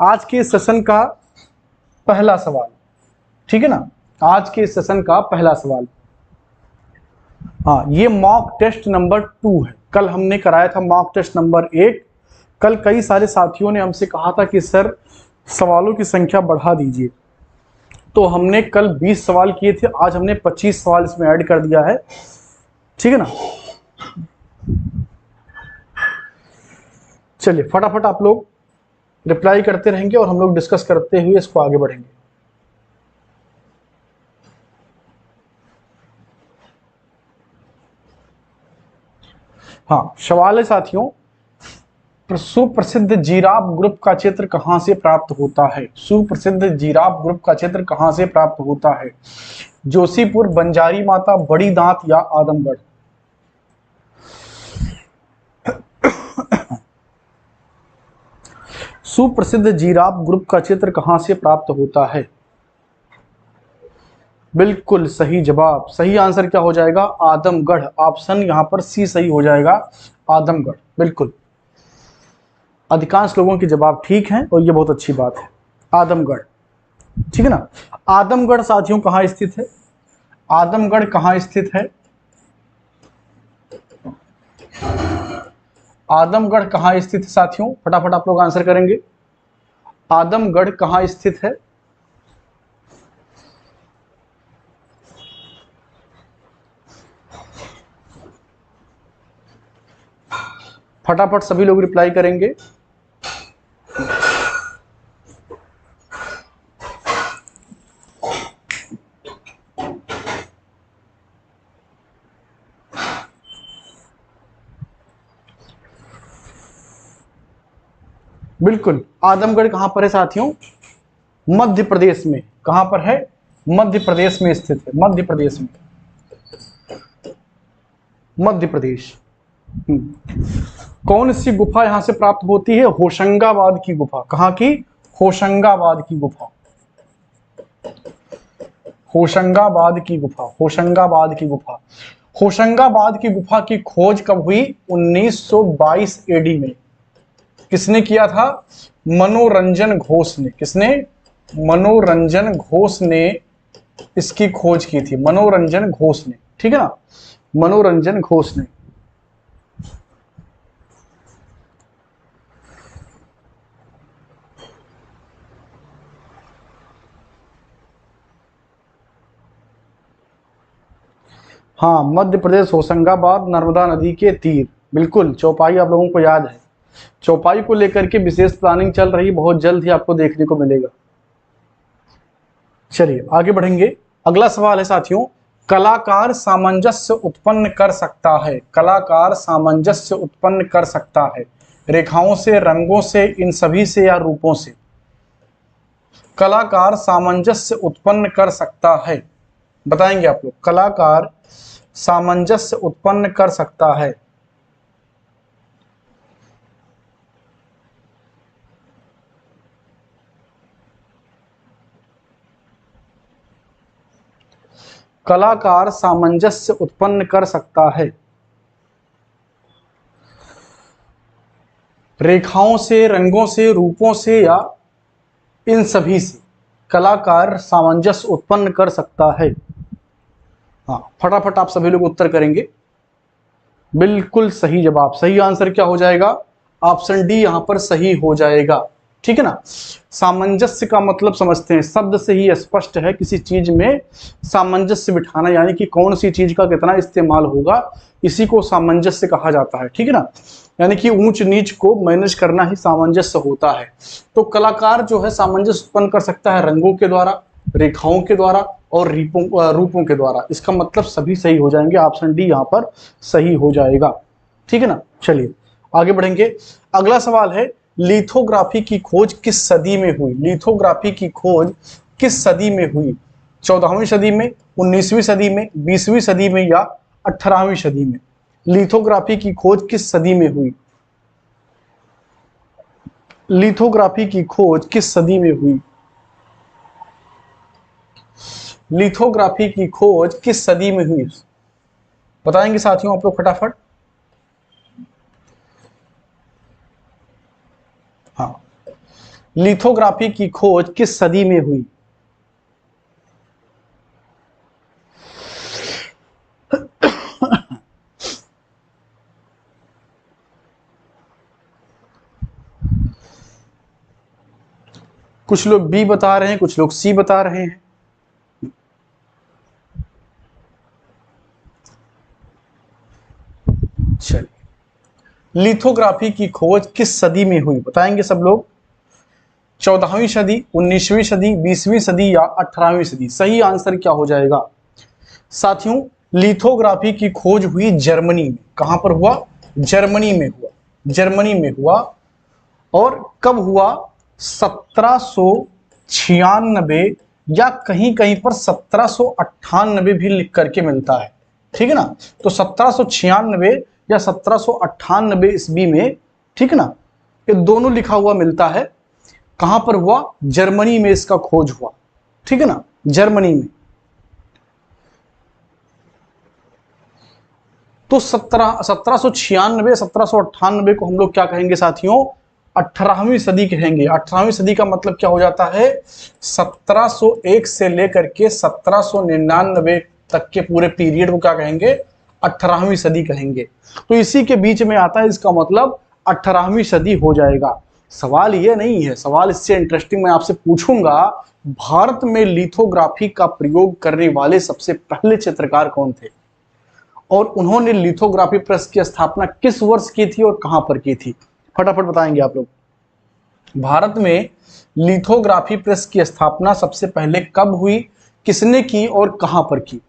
आज के सेशन का पहला सवाल, ठीक है ना, आज के सेशन का पहला सवाल। हाँ, ये मॉक टेस्ट नंबर 2 है। कल हमने कराया था मॉक टेस्ट नंबर 1। कल कई सारे साथियों ने हमसे कहा था कि सर सवालों की संख्या बढ़ा दीजिए, तो हमने कल 20 सवाल किए थे, आज हमने 25 सवाल इसमें ऐड कर दिया है, ठीक है ना। चलिए फटाफट आप लोग रिप्लाई करते रहेंगे और हम लोग डिस्कस करते हुए इसको आगे बढ़ेंगे। हाँ, सवाल है साथियों, सुप्रसिद्ध जिराफ ग्रुप का चित्र कहां से प्राप्त होता है? सुप्रसिद्ध जिराफ ग्रुप का चित्र कहां से प्राप्त होता है? जोशीपुर, बंजारी माता, बड़ी दांत या आदमगढ़? सुप्रसिद्ध जिराफ ग्रुप का चित्र कहां से प्राप्त होता है? बिल्कुल सही जवाब, सही आंसर क्या हो जाएगा? आदमगढ़। ऑप्शन यहां पर सी सही हो जाएगा, आदमगढ़। बिल्कुल, अधिकांश लोगों के जवाब ठीक हैं और ये बहुत अच्छी बात है, आदमगढ़, ठीक है ना। आदमगढ़ साथियों कहां स्थित है? आदमगढ़ कहां स्थित है? आदमगढ़ कहां स्थित है साथियों? फटाफट आप लोग आंसर करेंगे। आदमगढ़ कहां स्थित है? फटाफट सभी लोग रिप्लाई करेंगे। बिल्कुल, आदमगढ़ कहां पर है साथियों? मध्य प्रदेश में। कहां पर है? मध्य प्रदेश में स्थित है, मध्य प्रदेश में, मध्य प्रदेश। कौन सी गुफा यहां से प्राप्त होती है? होशंगाबाद की गुफा। कहां की? होशंगाबाद की गुफा, होशंगाबाद की गुफा, होशंगाबाद की गुफा। होशंगाबाद की गुफा की खोज कब हुई? 1922 एडी में। किसने किया था? मनोरंजन घोष ने। किसने? मनोरंजन घोष ने इसकी खोज की थी, मनोरंजन घोष ने, ठीक है ना, मनोरंजन घोष ने। हाँ, मध्य प्रदेश, होशंगाबाद, नर्मदा नदी के तीर। बिल्कुल, चौपाई आप लोगों को याद है। चौपाई को लेकर के विशेष प्लानिंग चल रही, बहुत जल्द ही आपको देखने को मिलेगा। चलिए आगे बढ़ेंगे। अगला सवाल है साथियों, कलाकार सामंजस्य उत्पन्न कर सकता है? कलाकार सामंजस्य उत्पन्न कर सकता है रेखाओं से, रंगों से, इन सभी से या रूपों से? कलाकार सामंजस्य उत्पन्न कर सकता है, बताएंगे आप लोग। कलाकार सामंजस्य उत्पन्न कर सकता है, कलाकार सामंजस्य उत्पन्न कर सकता है रेखाओं से, रंगों से, रूपों से या इन सभी से? कलाकार सामंजस्य उत्पन्न कर सकता है। हाँ, फटाफट आप सभी लोग उत्तर करेंगे। बिल्कुल सही जवाब, सही आंसर क्या हो जाएगा? ऑप्शन डी यहां पर सही हो जाएगा, ठीक है ना। सामंजस्य का मतलब समझते हैं, शब्द से ही स्पष्ट है, किसी चीज में सामंजस्य बिठाना, यानी कि कौन सी चीज का कितना इस्तेमाल होगा, इसी को सामंजस्य कहा जाता है, ठीक है ना। यानी कि ऊंच नीच को मैनेज करना ही सामंजस्य होता है। तो कलाकार जो है सामंजस्य उत्पन्न कर सकता है रंगों के द्वारा, रेखाओं के द्वारा और रूपों के द्वारा। इसका मतलब सभी सही हो जाएंगे, ऑप्शन डी यहाँ पर सही हो जाएगा, ठीक है ना। चलिए आगे बढ़ेंगे। अगला सवाल है, लिथोग्राफी की खोज किस सदी में हुई? लिथोग्राफी की खोज किस सदी में हुई? 14वीं सदी में, 19वीं सदी में, 20वीं सदी में या 18वीं सदी में? लिथोग्राफी की खोज किस सदी में हुई? लिथोग्राफी की खोज किस सदी में हुई? लिथोग्राफी की खोज किस सदी में हुई? बताएंगे साथियों आप लोग फटाफट। हाँ, लिथोग्राफी की खोज किस सदी में हुई? कुछ लोग बी बता रहे हैं, कुछ लोग सी बता रहे हैं। चलिए, लिथोग्राफी की खोज किस सदी में हुई बताएंगे सब लोग। 14वीं सदी, 19वीं सदी, 20वीं सदी या 18वीं सदी? सही आंसर क्या हो जाएगा साथियों? लिथोग्राफी की खोज हुई जर्मनी में। कहां पर हुआ? जर्मनी में हुआ। जर्मनी में हुआ। और कब हुआ? 1796 या कहीं कहीं पर 1798 भी लिख करके मिलता है, ठीक है ना। तो 1796 या 1798 ईस्वी में, ठीक है ना, ये दोनों लिखा हुआ मिलता है। कहां पर हुआ? जर्मनी में इसका खोज हुआ, ठीक है ना, जर्मनी में। तो 1796 1798 को हम लोग क्या कहेंगे साथियों? 18वीं सदी कहेंगे। 18वीं सदी का मतलब क्या हो जाता है? 1701 से लेकर के 1799 तक के पूरे पीरियड को क्या कहेंगे? 18वीं सदी कहेंगे। तो इसी के बीच में आता है, इसका मतलब 18वीं सदी हो जाएगा। सवाल ये नहीं है, सवाल इससे इंटरेस्टिंग मैं आपसे पूछूंगा, भारत में लिथोग्राफी का प्रयोग करने वाले सबसे पहले चित्रकार कौन थे और उन्होंने लिथोग्राफी प्रेस की स्थापना किस वर्ष की थी और कहां पर की थी? फटाफट बताएंगे आप लोग। भारत में लिथोग्राफी प्रेस की स्थापना सबसे पहले कब हुई, किसने की और कहां पर की?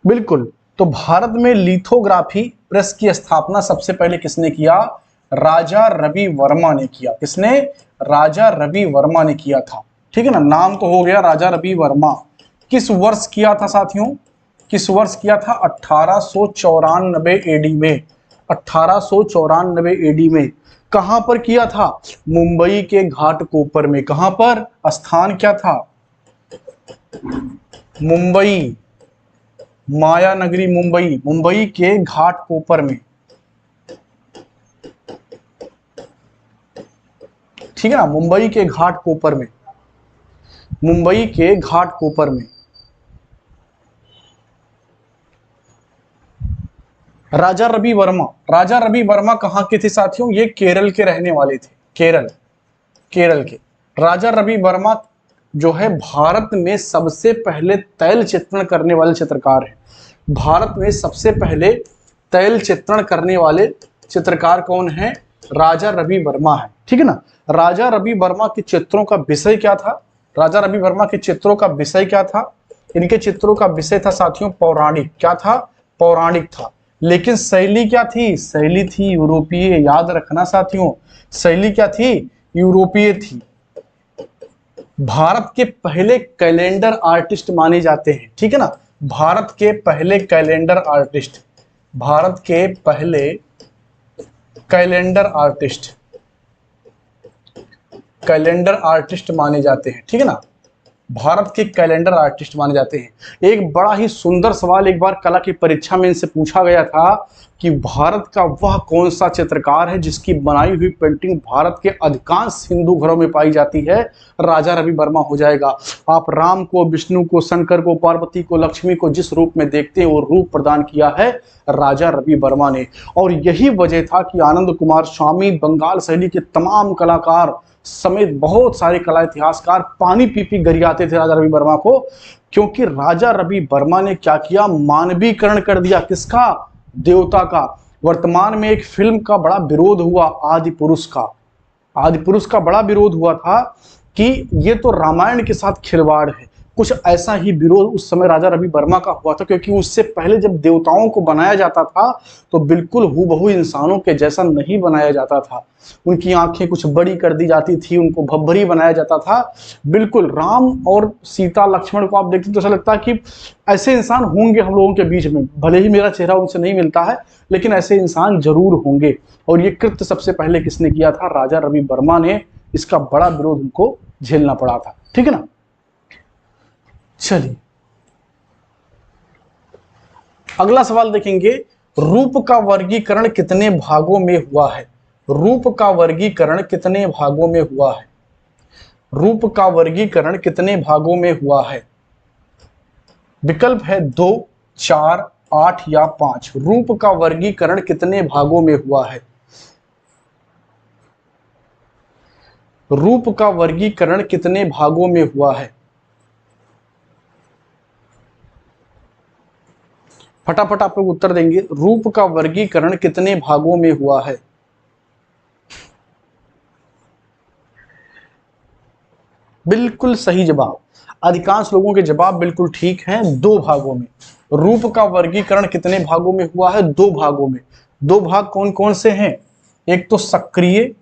बिल्कुल, तो भारत में लिथोग्राफी प्रेस की स्थापना सबसे पहले किसने किया? राजा रवि वर्मा ने किया। किसने? राजा रवि वर्मा ने किया था, ठीक है ना। नाम तो हो गया राजा रवि वर्मा। किस वर्ष किया था साथियों? किस वर्ष किया था? 1894 एडी में। 1894 एडी में। कहां पर किया था? मुंबई के घाटकोपर में। कहां पर? स्थान क्या था? मुंबई, माया नगरी मुंबई, मुंबई के घाटकोपर में, ठीक है ना, मुंबई के घाटकोपर में। मुंबई के घाटकोपर में राजा रवि वर्मा। राजा रवि वर्मा कहां के थे साथियों? ये केरल के रहने वाले थे। केरल, केरल के राजा रवि वर्मा जो है भारत में सबसे पहले तैल चित्रण करने वाले चित्रकार हैं। भारत में सबसे पहले तैल चित्रण करने वाले चित्रकार कौन है? राजा रवि वर्मा है, ठीक है ना। राजा रवि वर्मा के चित्रों का विषय क्या था? राजा रवि वर्मा के चित्रों का विषय क्या था? इनके चित्रों का विषय था साथियों पौराणिक। क्या था? पौराणिक था। लेकिन शैली क्या थी? शैली थी यूरोपीय। याद रखना साथियों, शैली क्या थी? यूरोपीय थी। भारत के पहले कैलेंडर आर्टिस्ट माने जाते हैं, ठीक है ना। भारत के पहले कैलेंडर आर्टिस्ट, भारत के पहले कैलेंडर आर्टिस्ट, कैलेंडर आर्टिस्ट माने जाते हैं, ठीक है ना। भारत के कैलेंडर आर्टिस्ट माने जाते हैं। एक बड़ा ही सुंदर सवाल एक बार कला की परीक्षा में इनसे पूछा गया था कि भारत का वह कौन सा चित्रकार है जिसकी बनाई हुई पेंटिंग भारत के अधिकांश हिंदू घरों में पाई जाती है? राजा रवि वर्मा हो जाएगा। आप राम को, विष्णु को, शंकर को, पार्वती को, लक्ष्मी को जिस रूप में देखते हैं वो रूप प्रदान किया है राजा रवि वर्मा ने। और यही वजह था कि आनंद कुमार स्वामी, बंगाल शैली के तमाम कलाकार समेत बहुत सारे कला इतिहासकार पानी पी पी गरियाते थे राजा रवि वर्मा को, क्योंकि राजा रवि वर्मा ने क्या किया? मानवीकरण कर दिया। किसका? देवता का। वर्तमान में एक फिल्म का बड़ा विरोध हुआ, आदि पुरुष का। आदि पुरुष का बड़ा विरोध हुआ था कि ये तो रामायण के साथ खिलवाड़ है। कुछ ऐसा ही विरोध उस समय राजा रवि वर्मा का हुआ था, क्योंकि उससे पहले जब देवताओं को बनाया जाता था तो बिल्कुल हूबहू इंसानों के जैसा नहीं बनाया जाता था। उनकी आंखें कुछ बड़ी कर दी जाती थी, उनको भब्बरी बनाया जाता था। बिल्कुल राम और सीता, लक्ष्मण को आप देखते तो ऐसा लगता है कि ऐसे इंसान होंगे हम लोगों के बीच में। भले ही मेरा चेहरा उनसे नहीं मिलता है, लेकिन ऐसे इंसान जरूर होंगे। और ये कृत्य सबसे पहले किसने किया था? राजा रवि वर्मा ने। इसका बड़ा विरोध उनको झेलना पड़ा था, ठीक है ना। चलिए अगला सवाल देखेंगे, रूप का वर्गीकरण कितने भागों में हुआ है? रूप का वर्गीकरण कितने भागों में हुआ है? रूप का वर्गीकरण कितने भागों में हुआ है? विकल्प है 2, 4, 8 या 5। रूप का वर्गीकरण कितने भागों में हुआ है? रूप का वर्गीकरण कितने भागों में हुआ है? फटाफट आप लोग उत्तर देंगे। रूप का वर्गीकरण कितने भागों में हुआ है? बिल्कुल सही जवाब। अधिकांश लोगों के जवाब बिल्कुल ठीक हैं, 2 भागों में। रूप का वर्गीकरण कितने भागों में हुआ है? 2 भागों में। 2 भाग कौन कौन से हैं? एक तो सक्रिय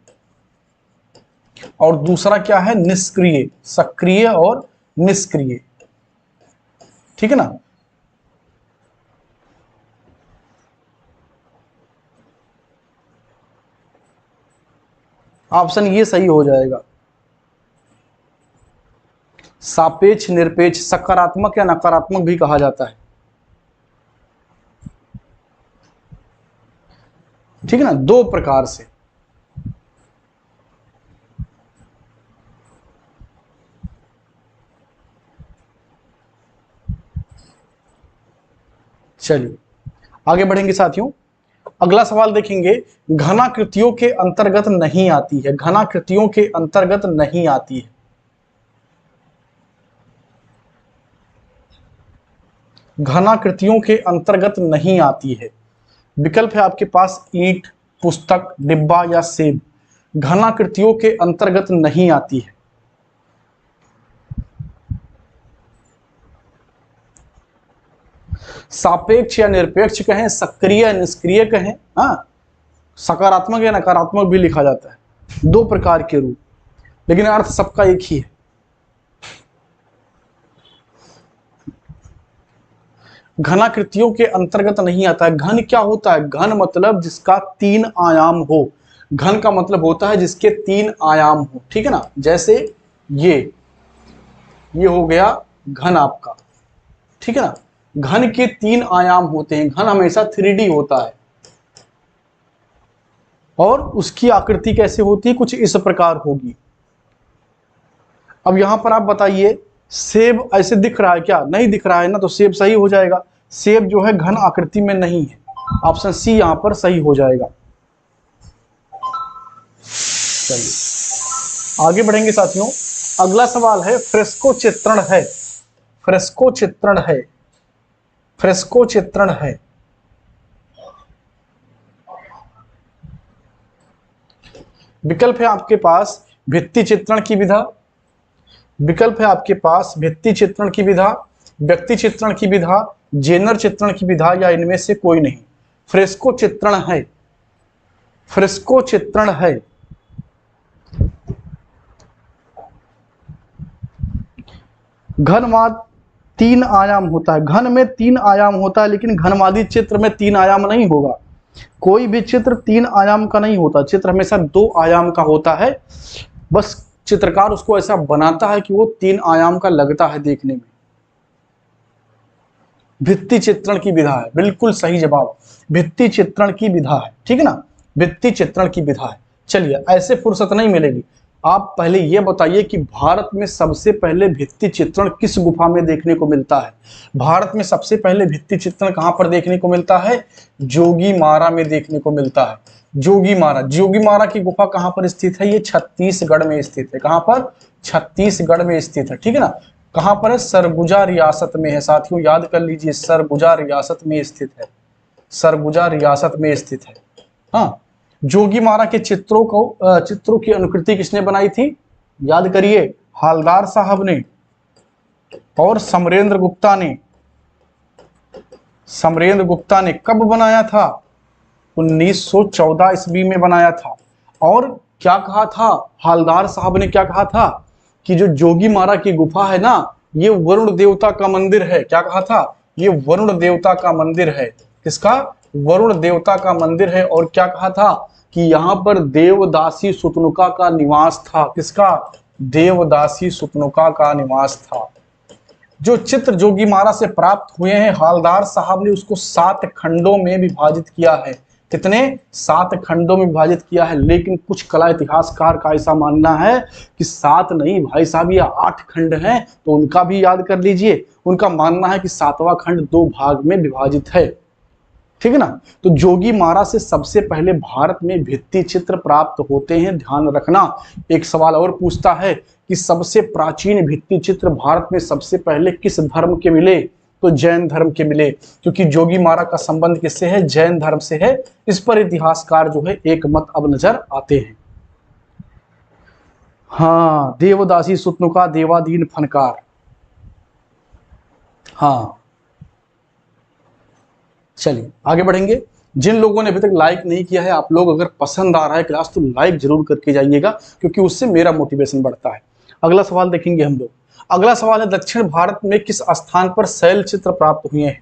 और दूसरा क्या है? निष्क्रिय। सक्रिय और निष्क्रिय, ठीक है ना। ऑप्शन ये सही हो जाएगा। सापेक्ष, निरपेक्ष, सकारात्मक या नकारात्मक भी कहा जाता है, ठीक है ना, 2 प्रकार से। चलिए आगे बढ़ेंगे साथियों। अगला सवाल देखेंगे, घनाकृतियों के अंतर्गत नहीं आती है। घनाकृतियों के अंतर्गत नहीं आती है। घनाकृतियों के अंतर्गत नहीं आती है। विकल्प है आपके पास ईंट, पुस्तक, डिब्बा या सेब। घनाकृतियों के अंतर्गत नहीं आती है। सापेक्ष या निरपेक्ष कहें, सक्रिय या निष्क्रिय कहें, हाँ, सकारात्मक या नकारात्मक भी लिखा जाता है। 2 प्रकार के रूप, लेकिन अर्थ सबका एक ही है। घनाकृतियों के अंतर्गत नहीं आता है। घन क्या होता है? घन मतलब जिसका 3 आयाम हो। घन का मतलब होता है जिसके 3 आयाम हो, ठीक है ना। जैसे ये हो गया घन आपका, ठीक है ना। घन के 3 आयाम होते हैं। घन हमेशा 3D होता है और उसकी आकृति कैसे होती है? कुछ इस प्रकार होगी। अब यहां पर आप बताइए, सेब ऐसे दिख रहा है क्या? नहीं दिख रहा है ना, तो सेब सही हो जाएगा। सेब जो है घन आकृति में नहीं है। ऑप्शन सी यहां पर सही हो जाएगा। चलिए आगे बढ़ेंगे साथियों। अगला सवाल है, फ्रेस्को चित्रण है। फ्रेस्को चित्रण है। फ्रेस्को चित्रण है। विकल्प है आपके पास भित्ति चित्रण की विधा। विकल्प है आपके पास भित्ति चित्रण की विधा, व्यक्ति चित्रण की विधा, जेनर चित्रण की विधा या इनमें से कोई नहीं। फ्रेस्को चित्रण है। फ्रेस्को चित्रण है। घनवाद 3 आयाम होता है। घन में 3 आयाम होता है, लेकिन घनवादी चित्र में 3 आयाम नहीं होगा। कोई भी चित्र 3 आयाम का नहीं होता। चित्र हमेशा 2 आयाम का होता है। बस चित्रकार उसको ऐसा बनाता है कि वो 3 आयाम का लगता है देखने में। भित्ति चित्रण की विधा है। बिल्कुल सही जवाब, भित्ति चित्रण की विधा है, ठीक है ना। भित्ति चित्रण की विधा है। चलिए ऐसे फुर्सत नहीं मिलेगी। आप पहले ये बताइए कि भारत में सबसे पहले भित्ति चित्रण किस गुफा में देखने को मिलता है? भारत में सबसे पहले भित्ति चित्रण कहां पर देखने को मिलता है? जोगीमारा में देखने को मिलता है। जोगीमारा, जोगीमारा की गुफा कहां पर स्थित है? ये छत्तीसगढ़ में स्थित है। कहां पर? छत्तीसगढ़ में स्थित है, ठीक है ना। कहां पर है? सरगुजा रियासत में है। साथियों याद कर लीजिए, सरगुजा रियासत में स्थित है। सरगुजा रियासत में स्थित है। हाँ, जोगीमारा के चित्रों की अनुकृति किसने बनाई थी? याद करिए, हालदार साहब ने और समरेंद्र गुप्ता ने। समरेंद्र गुप्ता ने कब बनाया था? 1914 ईस्वी में बनाया था। और क्या कहा था हालदार साहब ने? क्या कहा था कि जो जोगीमारा की गुफा है ना, ये वरुण देवता का मंदिर है। क्या कहा था? ये वरुण देवता का मंदिर है। किसका? वरुण देवता का मंदिर है। और क्या कहा था कि यहाँ पर देवदासी सुतनुका का निवास था। किसका? देवदासी सुतनुका का निवास था। जो चित्र जोगीमारा से प्राप्त हुए हैं, हालदार साहब ने उसको 7 खंडों में विभाजित किया है। कितने? 7 खंडों में विभाजित किया है। लेकिन कुछ कला इतिहासकार का ऐसा मानना है कि 7 नहीं भाई साहब, ये 8 खंड हैं, तो उनका भी याद कर लीजिए। उनका मानना है कि 7वां खंड 2 भाग में विभाजित है। ठीक है ना। तो जोगीमारा से सबसे पहले भारत में भित्ति चित्र प्राप्त होते हैं, ध्यान रखना। एक सवाल और पूछता है कि सबसे प्राचीन भित्ति चित्र भारत में सबसे पहले किस धर्म के मिले? तो जैन धर्म के मिले, क्योंकि जोगीमारा का संबंध किससे है? जैन धर्म से है। इस पर इतिहासकार जो है एक मत अब नजर आते हैं। हाँ, देवदासी सुतनुका देवादीन फनकार। हाँ, चलिए आगे बढ़ेंगे। जिन लोगों ने अभी तक लाइक नहीं किया है, आप लोग अगर पसंद आ रहा है क्लास तो लाइक जरूर करके जाइएगा, क्योंकि उससे मेरा मोटिवेशन बढ़ता है। अगला सवाल देखेंगे हम लोग। अगला सवाल है, दक्षिण भारत में किस स्थान पर शैल चित्र प्राप्त हुए हैं?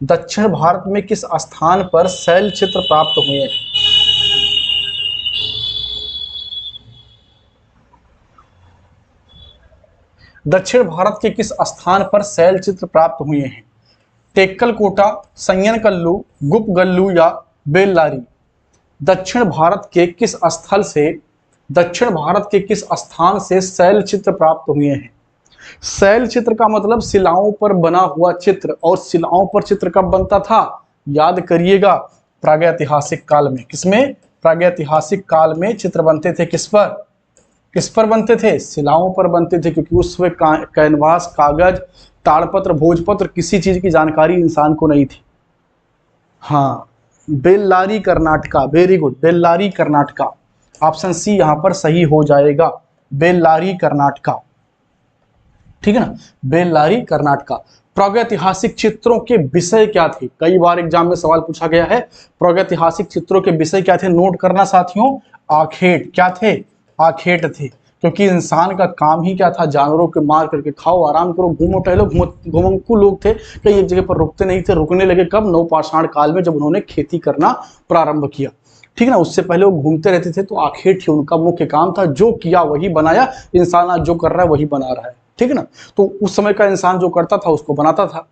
दक्षिण भारत में किस स्थान पर शैल चित्र प्राप्त हुए हैं? दक्षिण भारत के किस स्थान पर शैल चित्र प्राप्त हुए हैं? टेक्कलकोटा, संयनकल्लू, गुप्पगल्लू या बेल्लारी? दक्षिण भारत के किस स्थल से, दक्षिण भारत के किस स्थान से शैल चित्र प्राप्त हुए हैं? शैल चित्र का मतलब शिलाओं पर बना हुआ चित्र, और शिलाओं पर चित्र कब बनता था? याद करिएगा, प्रागैतिहासिक काल में। किसमें? प्रागैतिहासिक काल में चित्र बनते थे। किस पर? किस पर बनते थे? शिलाओं पर बनते थे, क्योंकि उस समय कैनवास, कागज, ताड़पत्र, भोजपत्र, किसी चीज की जानकारी इंसान को नहीं थी। हाँ, Bellary Karnataka, very good, Bellary Karnataka. Option C यहां पर सही हो जाएगा, बेल्लारी कर्नाटका। ठीक है ना, बेल्लारी कर्नाटका। प्रागैतिहासिक चित्रों के विषय क्या थे? कई बार एग्जाम में सवाल पूछा गया है, प्रागैतिहासिक चित्रों के विषय क्या थे? नोट करना साथियों, आखेट। क्या थे? आखेट थे, क्योंकि इंसान का काम ही क्या था? जानवरों के मार करके खाओ, आराम करो, घूमो टहलो। घुमंकू लोग थे, कहीं एक जगह पर रुकते नहीं थे। रुकने लगे कब? नवपाषाण काल में, जब उन्होंने खेती करना प्रारंभ किया। ठीक है ना, उससे पहले वो घूमते रहते थे। तो आखेट ही उनका मुख्य काम था, जो किया वही बनाया। इंसान आज जो कर रहा है वही बना रहा है। ठीक है ना, तो उस समय का इंसान जो करता था उसको बनाता था।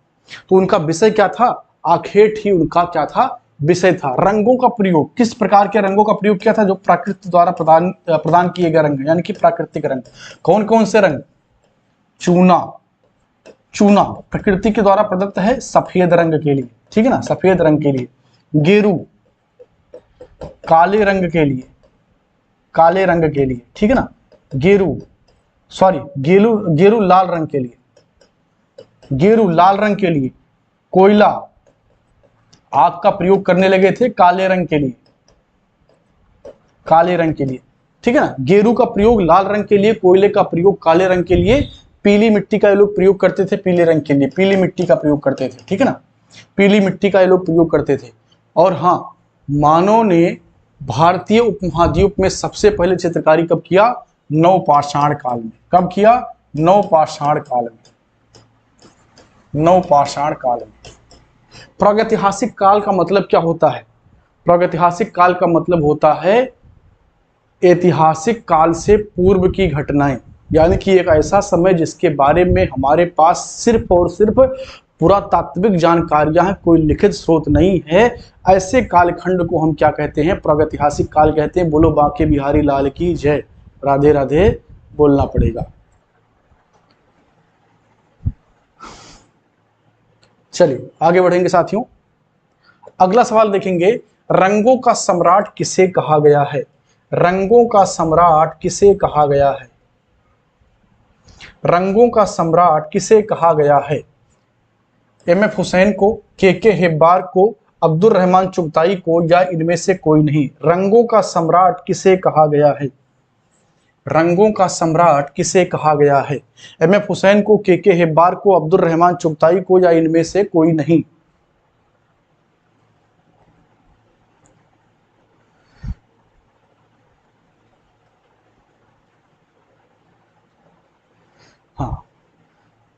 तो उनका विषय क्या था? आखेट ही उनका क्या था? विषय था। रंगों का प्रयोग, किस प्रकार के रंगों का प्रयोग किया था? जो प्रकृति द्वारा प्रदान किए गए रंग, यानी कि प्राकृतिक रंग। कौन कौन से रंग? चूना, चूना प्रकृति के द्वारा प्रदत्त है सफेद रंग के लिए। ठीक है ना, सफेद रंग के लिए। गेरू, काले रंग के लिए, काले रंग के लिए। ठीक है ना, गेरू, सॉरी गेरू, गेरू लाल रंग के लिए, गेरू लाल रंग के लिए। कोयला, आग का प्रयोग करने लगे थे काले रंग के लिए, काले रंग के लिए। ठीक है ना, गेरू का प्रयोग लाल रंग के लिए, कोयले का प्रयोग काले रंग के लिए। पीली मिट्टी का ये लोग प्रयोग करते थे पीले रंग के लिए, पीली मिट्टी का प्रयोग करते थे। ठीक है ना, पीली मिट्टी का ये लोग प्रयोग करते थे। और हाँ, मानव ने भारतीय उपमहाद्वीप में सबसे पहले चित्रकारी कब किया? नवपाषाण काल में। कब किया? नवपाषाण काल में, नवपाषाण काल में। प्रागैतिहासिक काल का मतलब क्या होता है? प्रागैतिहासिक काल का मतलब होता है ऐतिहासिक काल से पूर्व की घटनाएं, यानी कि एक ऐसा समय जिसके बारे में हमारे पास सिर्फ और सिर्फ पुरातात्विक जानकारियां हैं, कोई लिखित स्रोत नहीं है। ऐसे कालखंड को हम क्या कहते हैं? प्रागैतिहासिक काल कहते हैं। बोलो बांके बिहारी लाल की जय, राधे राधे बोलना पड़ेगा। चलिए आगे बढ़ेंगे साथियों। अगला सवाल देखेंगे, रंगों का सम्राट किसे कहा गया है? रंगों का सम्राट किसे कहा गया है? रंगों का सम्राट किसे कहा गया है? एम.एफ. हुसैन को, के हेब्बार को, अब्दुल रहमान चुगताई को, या इनमें से कोई नहीं? रंगों का सम्राट किसे कहा गया है? रंगों का सम्राट किसे कहा गया है? एम.एफ. हुसैन को, के हेब्बार को, अब्दुल रहमान चुगताई को, या इनमें से कोई नहीं? हाँ,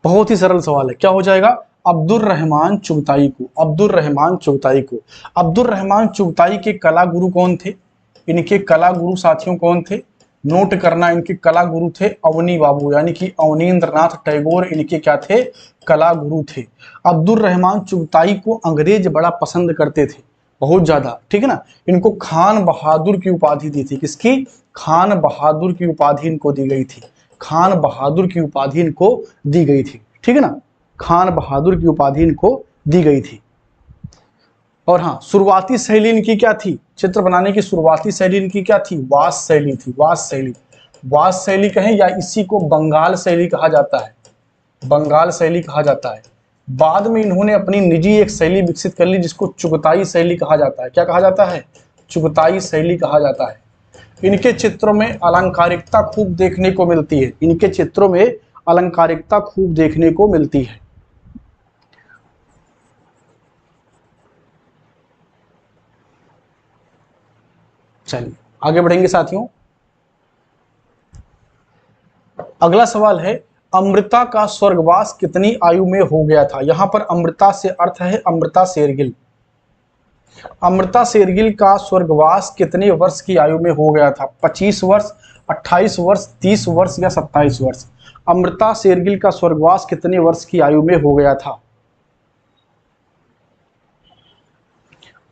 बहुत ही सरल सवाल है। क्या हो जाएगा? अब्दुल रहमान चुगताई को, अब्दुल रहमान चुगताई को। अब्दुल रहमान चुगताई के कला गुरु कौन थे? इनके कला गुरु साथियों कौन थे? नोट करना, इनके कला गुरु थे अवनी बाबू, यानी कि अवनींद्रनाथ टैगोर इनके क्या थे, कला गुरु थे। अब्दुल रहमान चुगताई को अंग्रेज बड़ा पसंद करते थे, बहुत ज्यादा, ठीक है ना। इनको खान बहादुर की उपाधि दी थी, किसकी, खान बहादुर की उपाधि इनको दी गई थी, खान बहादुर की उपाधि इनको दी गई थी, ठीक है ना, खान बहादुर की उपाधि इनको दी गई थी। और हाँ, शुरुआती शैली इनकी क्या थी, चित्र बनाने की शुरुआती शैली इनकी क्या थी, वास शैली थी, वास शैली, वास शैली कहें या इसी को बंगाल शैली कहा जाता है, बंगाल शैली कहा जाता है। बाद में इन्होंने अपनी निजी एक शैली विकसित कर ली जिसको चुगताई शैली कहा जाता है, क्या कहा जाता है, चुगताई शैली कहा जाता है। इनके चित्रों में अलंकारिकता खूब देखने को मिलती है, इनके चित्रों में अलंकारिकता खूब देखने को मिलती है। चलिए आगे बढ़ेंगे साथियों। अगला सवाल है, अमृता का स्वर्गवास कितनी आयु में हो गया था। यहां पर अमृता से अर्थ है अमृता शेरगिल। अमृता शेरगिल का स्वर्गवास कितने वर्ष की आयु में हो गया था, 25 वर्ष, 28 वर्ष, 30 वर्ष या 27 वर्ष। अमृता शेरगिल का स्वर्गवास कितने वर्ष की आयु में हो गया था।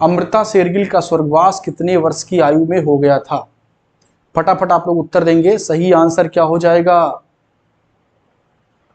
अमृता शेरगिल का स्वर्गवास कितने वर्ष की आयु में हो गया था। फटाफट आप लोग उत्तर देंगे, सही आंसर क्या हो जाएगा,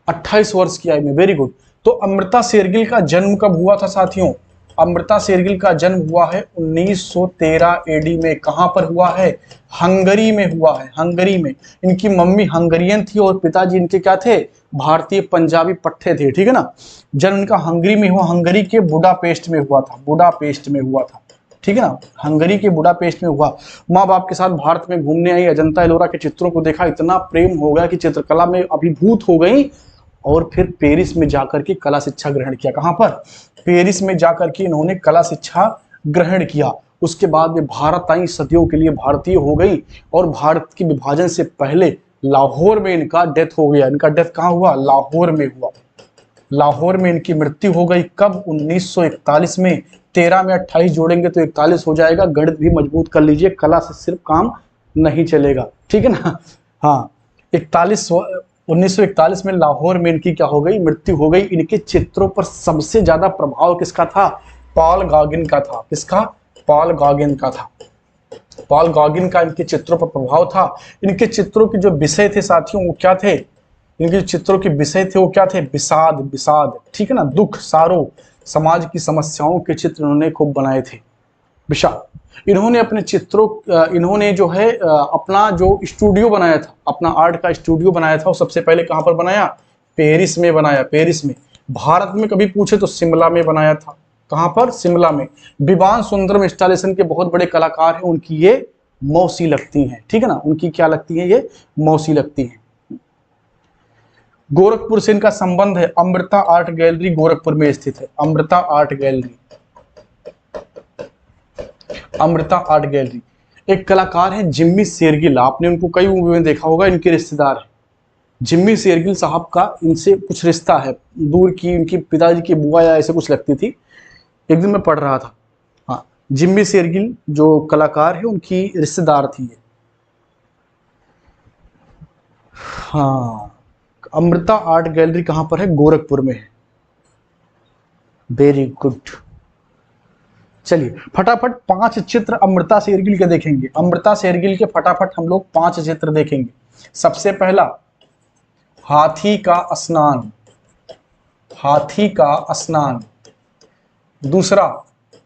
28 वर्ष की आयु में। Very good. तो अमृता शेरगिल का जन्म कब हुआ था साथियों, अमृता शेरगिल का जन्म हुआ है 1913 एडी में। कहां पर हुआ है, हंगरी में हुआ है, हंगरी में। इनकी मम्मी हंगरियन थी और पिताजी इनके क्या थे, भारतीय पंजाबी पट्टे थे, ठीक है ना। जन्म इनका हंगरी में हुआ, हंगरी के बुडापेस्ट में हुआ था, बुडापेस्ट में हुआ था, ठीक है ना, हंगरी के बुडापेस्ट में हुआ। माँ बाप के साथ भारत में घूमने आई, अजंता एलोरा के चित्रों को देखा, इतना प्रेम हो गया कि चित्रकला में अभिभूत हो गई और फिर पेरिस में जाकर के कला शिक्षा ग्रहण किया। कहां पर, पेरिस में जाकर के इन्होंने कला शिक्षा ग्रहण किया। उसके बाद में भारत आई, सदियों के लिए भारतीय हो गई और भारत के विभाजन से पहले लाहौर में इनका डेथ हो गया। इनका डेथ कहाँ हुआ, लाहौर में हुआ, लाहौर में इनकी मृत्यु हो गई। कब, 1941 में। 13 में 28 जोड़ेंगे तो 41 हो जाएगा। गणित भी मजबूत कर लीजिए, कला से सिर्फ काम नहीं चलेगा, ठीक है ना। हाँ, 1941 में लाहौर में इनकी क्या हो गई, मृत्यु हो गई। इनके चित्रों पर सबसे ज्यादा प्रभाव किसका था, पॉल गॉगिन का था। किसका, पॉल गॉगिन का था। पॉल गॉगिन का इनके चित्रों पर प्रभाव था। इनके चित्रों के जो विषय थे साथियों वो क्या थे, इनके चित्रों के विषय थे वो क्या थे, विषाद, विषाद, ठीक है ना, दुख, सारो, समाज की समस्याओं के चित्र इन्होंने खूब बनाए थे, विषाद। इन्होंने अपने चित्रों, इन्होंने जो है अपना जो स्टूडियो बनाया था, अपना आर्ट का स्टूडियो बनाया था, वो सबसे पहले कहां पर बनाया, पेरिस में बनाया, पेरिस में। भारत में कभी पूछे तो शिमला में बनाया था। कहां पर, शिमला में। विवान सुंदरम इंस्टॉलेशन के बहुत बड़े कलाकार हैं, उनकी ये मौसी लगती हैं, ठीक है ना, उनकी क्या लगती है, ये मौसी लगती हैं। गोरखपुर से इनका संबंध है, अमृता आर्ट गैलरी गोरखपुर में स्थित है, Amrita art gallery, Amrita art gallery. एक कलाकार है जिम्मी शेरगिल, आपने उनको कई मूवी में देखा होगा, इनके रिश्तेदार है। जिम्मी शेरगिल साहब का इनसे कुछ रिश्ता है, दूर की इनकी पिताजी की बुआ या ऐसे कुछ लगती थी, एक दिन मैं पढ़ रहा था। हाँ, जिम्मी शेरगिल जो कलाकार है उनकी रिश्तेदार थी ये। हाँ, अमृता आर्ट गैलरी कहां पर है, गोरखपुर में है। Very good. चलिए फटाफट 5 चित्र अमृता शेरगिल के देखेंगे। अमृता शेरगिल के फटाफट हम लोग 5 चित्र देखेंगे। सबसे पहला, हाथी का स्नान, हाथी का स्नान। दूसरा,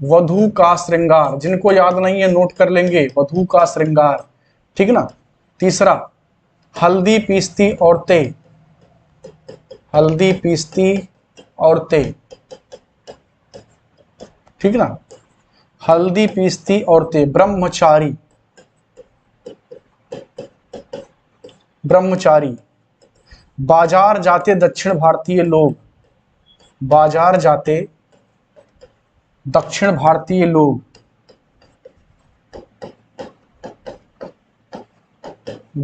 वधू का श्रृंगार, जिनको याद नहीं है नोट कर लेंगे, वधू का श्रृंगार, ठीक है ना। तीसरा, हल्दी पीसती औरतें, हल्दी पीसती औरतें, ठीक है ना, हल्दी पीसती औरतें। ब्रह्मचारी, ब्रह्मचारी। बाजार जाते दक्षिण भारतीय लोग, बाजार जाते दक्षिण भारतीय लोग,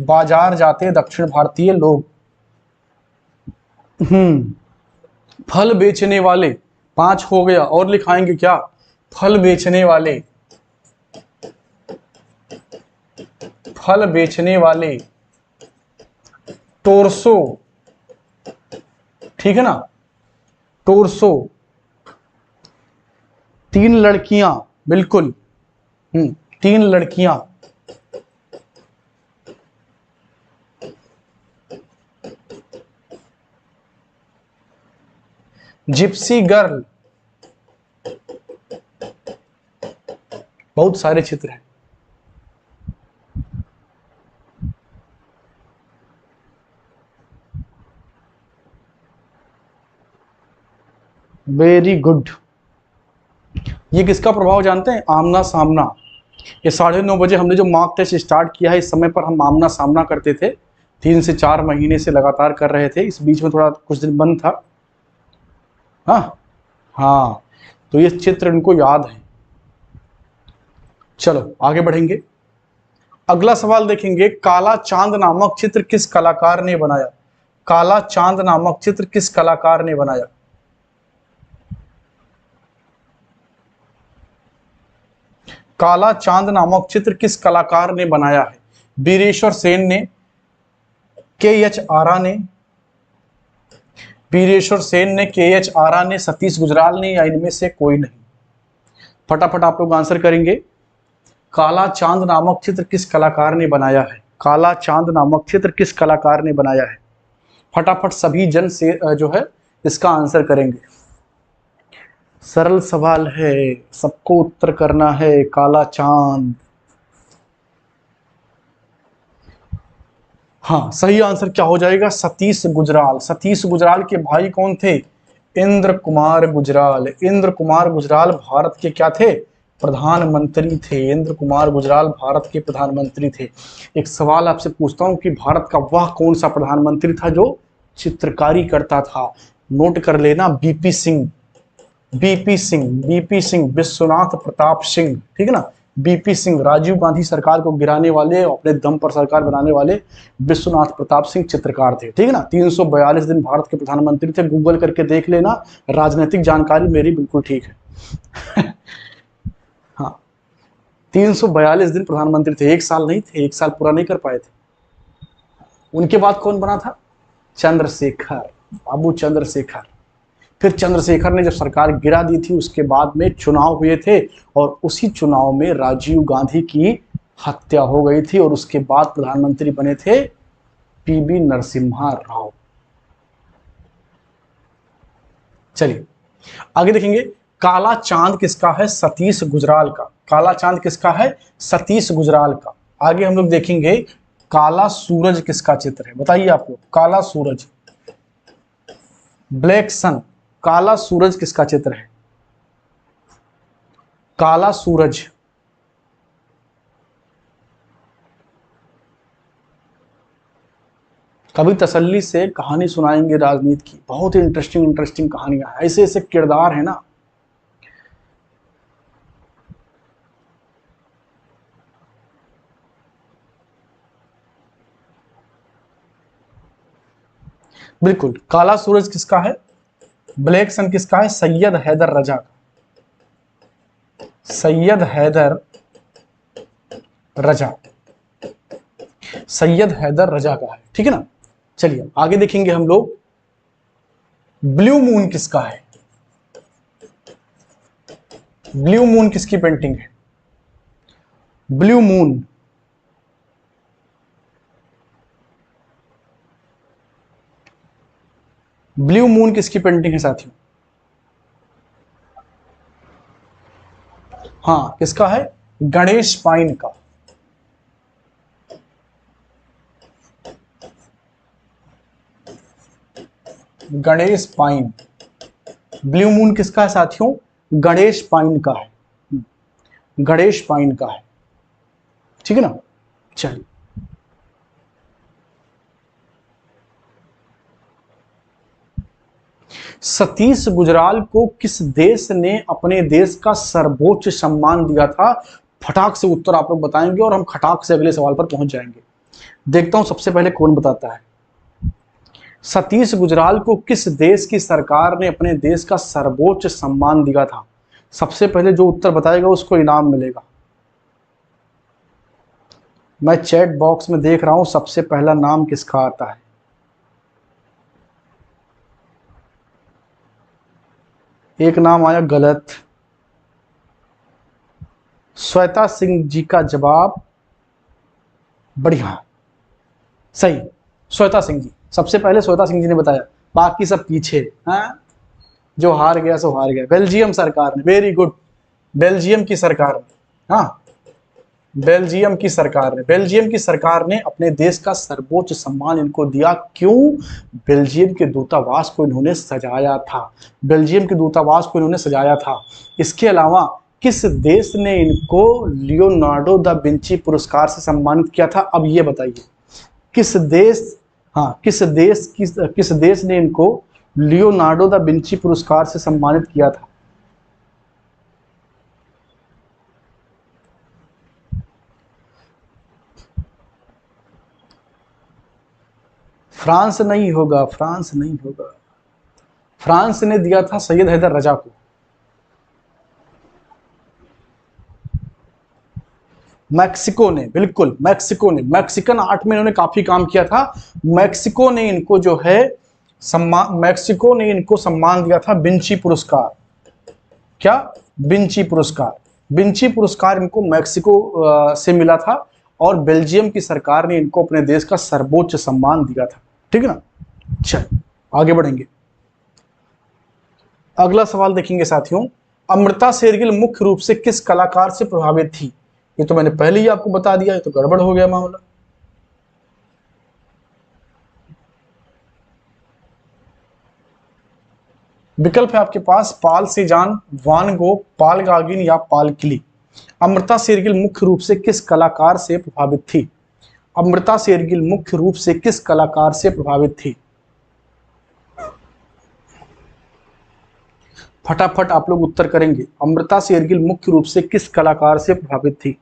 बाजार जाते दक्षिण भारतीय लोग। फल बेचने वाले, 5 हो गया, और लिखाएंगे क्या, फल बेचने वाले, फल बेचने वाले, टोरसो, ठीक है ना, टोरसो, 3 लड़कियां, बिल्कुल, 3 लड़कियां, जिप्सी गर्ल, बहुत सारे चित्र हैं। Very good. ये किसका प्रभाव जानते हैं? आमना सामना। ये 9:30 बजे हमने जो मॉक टेस्ट स्टार्ट किया है, इस समय पर हम आमना सामना करते थे, 3 से 4 महीने से लगातार कर रहे थे। इस बीच में थोड़ा कुछ दिन बंद था। हाँ हाँ, तो ये चित्र इनको याद है। चलो आगे बढ़ेंगे। अगला सवाल देखेंगे, काला चांद नामक चित्र किस कलाकार ने बनाया? काला चांद नामक चित्र किस कलाकार ने बनाया? काला चांद नामक चित्र किस कलाकार ने बनाया है? वीरेश्वर सेन ने, के.एच. आरा ने, वीरेश्वर सेन ने, के.एच. आरा ने, सतीश गुजराल ने, या इनमें से कोई नहीं? फटाफट आप लोग आंसर करेंगे। काला चांद नामक चित्र किस कलाकार ने बनाया है? काला चांद नामक चित्र किस कलाकार ने बनाया है? फटाफट सभी जन से जो है इसका आंसर करेंगे। सरल सवाल है, सबको उत्तर करना है। काला चांद, हाँ, सही आंसर क्या हो जाएगा? सतीश गुजराल। सतीश गुजराल के भाई कौन थे? इंद्र कुमार गुजराल। इंद्र कुमार गुजराल भारत के क्या थे? प्रधानमंत्री थे। इंद्र कुमार गुजराल भारत के प्रधानमंत्री थे। एक सवाल आपसे पूछता हूं कि भारत का वह कौन सा प्रधानमंत्री था जो चित्रकारी करता था? नोट कर लेना, BP Singh. BP Singh, BP Singh, Vishwanath Pratap Singh, ठीक है ना। बीपी सिंह, राजीव गांधी सरकार को गिराने वाले, अपने दम पर सरकार बनाने वाले विश्वनाथ प्रताप सिंह चित्रकार थे, ठीक है ना। 342 दिन भारत के प्रधानमंत्री थे। गूगल करके देख लेना, राजनीतिक जानकारी मेरी बिल्कुल ठीक है। हाँ, 342 दिन प्रधानमंत्री थे, 1 साल नहीं थे, 1 साल पूरा नहीं कर पाए थे। उनके बाद कौन बना था? चंद्रशेखर, बाबू चंद्रशेखर। फिर चंद्रशेखर ने जब सरकार गिरा दी थी, उसके बाद में चुनाव हुए थे, और उसी चुनाव में राजीव गांधी की हत्या हो गई थी, और उसके बाद प्रधानमंत्री बने थे पीवी नरसिम्हा राव। चलिए आगे देखेंगे। काला चांद किसका है? सतीश गुजराल का। काला चांद किसका है? सतीश गुजराल का। आगे हम लोग देखेंगे काला सूरज किसका चित्र है? बताइए आप लोग। काला सूरज, ब्लैक सन, काला सूरज किसका चित्र है? काला सूरज, कभी तसल्ली से कहानी सुनाएंगे राजनीति की, बहुत ही इंटरेस्टिंग इंटरेस्टिंग कहानियां, ऐसे ऐसे किरदार है ना। बिल्कुल, काला सूरज किसका है? ब्लैक सन किसका है? सैयद हैदर रजा का। सैयद हैदर रजा, सैयद हैदर रजा का है, ठीक है ना। चलिए आगे देखेंगे हम लोग। ब्लू मून किसका है? ब्लू मून किसकी पेंटिंग है? ब्लू मून, ब्लू मून किसकी पेंटिंग है साथियों? हाँ, किसका है? गणेश पाइन का। गणेश पाइन, ब्लू मून किसका है साथियों? गणेश पाइन का है। गणेश पाइन का है, ठीक है ना। चलिए सतीश गुजराल को किस देश ने अपने देश का सर्वोच्च सम्मान दिया था? फटाक से उत्तर आप लोग बताएंगे और हम खटाक से अगले सवाल पर पहुंच जाएंगे। देखता हूं सबसे पहले कौन बताता है। सतीश गुजराल को किस देश की सरकार ने अपने देश का सर्वोच्च सम्मान दिया था? सबसे पहले जो उत्तर बताएगा उसको इनाम मिलेगा। मैं चैट बॉक्स में देख रहा हूं सबसे पहला नाम किसका आता है। एक नाम आया गलत। श्वेता सिंह जी का जवाब बढ़िया, सही। श्वेता सिंह जी, सबसे पहले श्वेता सिंह जी ने बताया, बाकी सब पीछे। हाँ, जो हार गया सो हार गया। बेल्जियम सरकार ने, वेरी गुड, बेल्जियम की सरकार ने, हाँ बेल्जियम की सरकार ने, बेल्जियम की सरकार ने अपने देश का सर्वोच्च सम्मान इनको दिया। क्यों? बेल्जियम के दूतावास को इन्होंने सजाया था, बेल्जियम के दूतावास को इन्होंने सजाया था। इसके अलावा किस देश ने इनको लियोनार्डो दा विंची पुरस्कार से सम्मानित किया था? अब ये बताइए, किस देश, हाँ किस देश ने इनको लियोनार्डो दा विंची पुरस्कार से सम्मानित किया था? फ्रांस नहीं होगा, फ्रांस नहीं होगा। फ्रांस ने दिया था सैयद हैदर रजा को। मैक्सिको ने, बिल्कुल मैक्सिको ने, मैक्सिकन आर्ट में इन्होंने काफी काम किया था। मैक्सिको ने इनको जो है सम्मान, मैक्सिको ने इनको सम्मान दिया था विंची पुरस्कार। क्या? विंची पुरस्कार। विंची पुरस्कार इनको मैक्सिको से मिला था और बेल्जियम की सरकार ने इनको अपने देश का सर्वोच्च सम्मान दिया था। ठीक है ना? चल आगे बढ़ेंगे। अगला सवाल देखेंगे साथियों, अमृता शेरगिल मुख्य रूप से किस कलाकार से प्रभावित थी? ये तो मैंने पहले ही आपको बता दिया, ये तो गड़बड़ हो गया मामला। विकल्प है आपके पास पाल सेजान, वान गो, पाल गागिन या पाल किली। अमृता शेरगिल मुख्य रूप से किस कलाकार से प्रभावित थी? अमृता शेरगिल मुख्य रूप से किस कलाकार से प्रभावित थी? फटाफट आप लोग उत्तर करेंगे। अमृता शेरगिल मुख्य रूप से किस कलाकार से प्रभावित थी?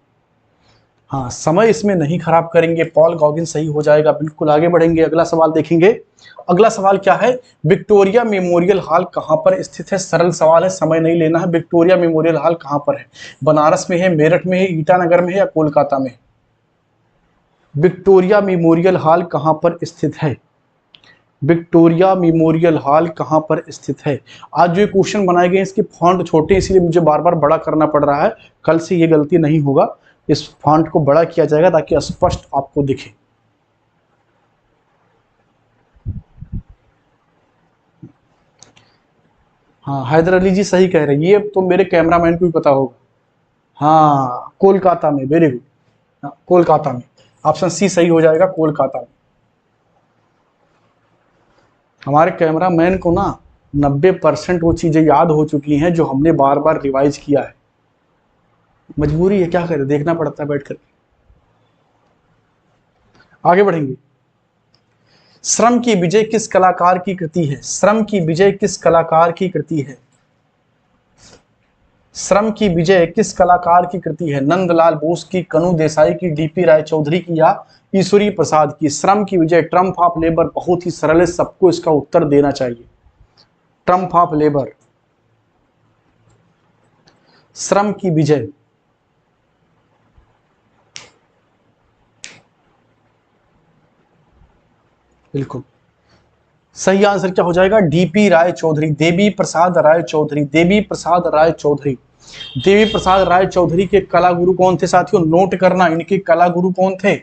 हाँ, समय इसमें नहीं खराब करेंगे, पॉल गॉगिन सही हो जाएगा। बिल्कुल आगे बढ़ेंगे, अगला सवाल देखेंगे। अगला सवाल क्या है? विक्टोरिया मेमोरियल हॉल कहां पर स्थित है? सरल सवाल है, समय नहीं लेना है। विक्टोरिया मेमोरियल हॉल कहां पर है? बनारस में है, मेरठ में है, ईटानगर में है या कोलकाता में? विक्टोरिया मेमोरियल हॉल कहां पर स्थित है? विक्टोरिया मेमोरियल हॉल कहां पर स्थित है? आज जो क्वेश्चन बनाए गए इसके फॉन्ट छोटे, इसलिए मुझे बार बार बड़ा करना पड़ रहा है। कल से ये गलती नहीं होगा, इस फॉन्ट को बड़ा किया जाएगा ताकि स्पष्ट आपको दिखे। हाँ, हैदर अली जी सही कह रहे हैं, ये तो मेरे कैमरामैन को भी पता होगा। हाँ, कोलकाता में, वेरी गुड, कोलकाता में। ऑप्शन सी सही हो जाएगा, कोलकाता में। हमारे कैमरामैन को ना 90% वो चीजें याद हो चुकी हैं जो हमने बार बार रिवाइज किया है। मजबूरी है, क्या करें, देखना पड़ता है बैठ कर। आगे बढ़ेंगे। श्रम की विजय किस कलाकार की कृति है? श्रम की विजय किस कलाकार की कृति है? श्रम की विजय किस कलाकार की कृति है? नंदलाल बोस की, कनु देसाई की, डीपी राय चौधरी की या ईश्वरी प्रसाद की? श्रम की विजय, ट्रम्प ऑफ लेबर, बहुत ही सरल है, सबको इसका उत्तर देना चाहिए। ट्रम्प ऑफ लेबर, श्रम की विजय। बिल्कुल सही आंसर क्या हो जाएगा? डीपी राय चौधरी, देवी प्रसाद राय चौधरी, देवी प्रसाद राय चौधरी। देवी प्रसाद राय चौधरी के कला गुरु कौन थे साथियों? नोट करना, इनके कला गुरु कौन थे?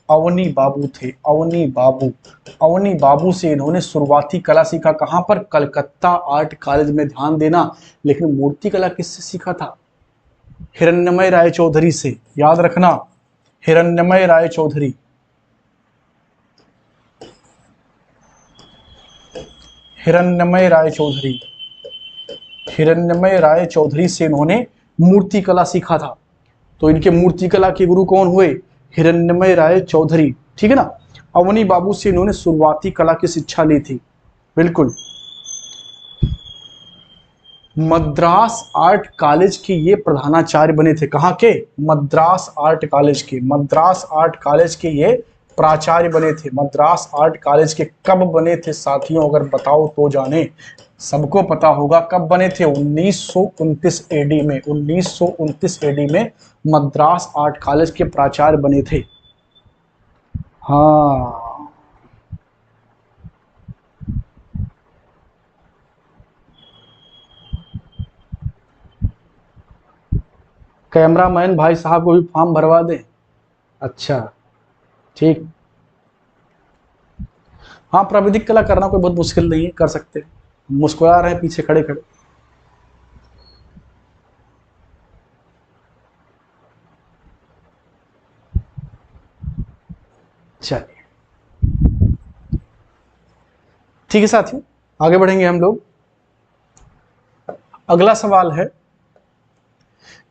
अवनी बाबू थे, अवनी बाबू। अवनी बाबू से इन्होंने शुरुआती कला सीखा। कहां पर? कलकत्ता आर्ट कॉलेज में। ध्यान देना, लेकिन मूर्ति कला किससे सीखा था? हिरण्यमय राय चौधरी से, याद रखना, हिरण्यमय राय चौधरी। हिरण्यमय राय चौधरी, हिरण्यमय राय चौधरी से इन्होंने मूर्ति कला सीखा था। तो इनके मूर्ति कला के गुरु कौन हुए? हिरण्यमय राय चौधरी। ठीक है ना? अवनी बाबू से इन्होंने शुरुआती कला की शिक्षा ली थी। बिल्कुल। मद्रास आर्ट कॉलेज के ये प्रधानाचार्य बने थे। कहाँ के? मद्रास आर्ट कॉलेज के। मद्रास आर्ट कॉलेज के ये प्राचार्य बने थे। मद्रास आर्ट कॉलेज के कब बने थे साथियों? अगर बताओ तो जाने, सबको पता होगा कब बने थे। 1929 एडी में, 1929 एडी में मद्रास आर्ट कॉलेज के प्राचार्य बने थे। हाँ, कैमरामैन भाई साहब को भी फॉर्म भरवा दें। अच्छा, ठीक। हाँ, प्राविधिक कला करना कोई बहुत मुश्किल नहीं है, कर सकते हैं। मुस्कुरा रहे हैं पीछे खड़े खड़े। चलिए, ठीक है साथियों, आगे बढ़ेंगे हम लोग। अगला सवाल है,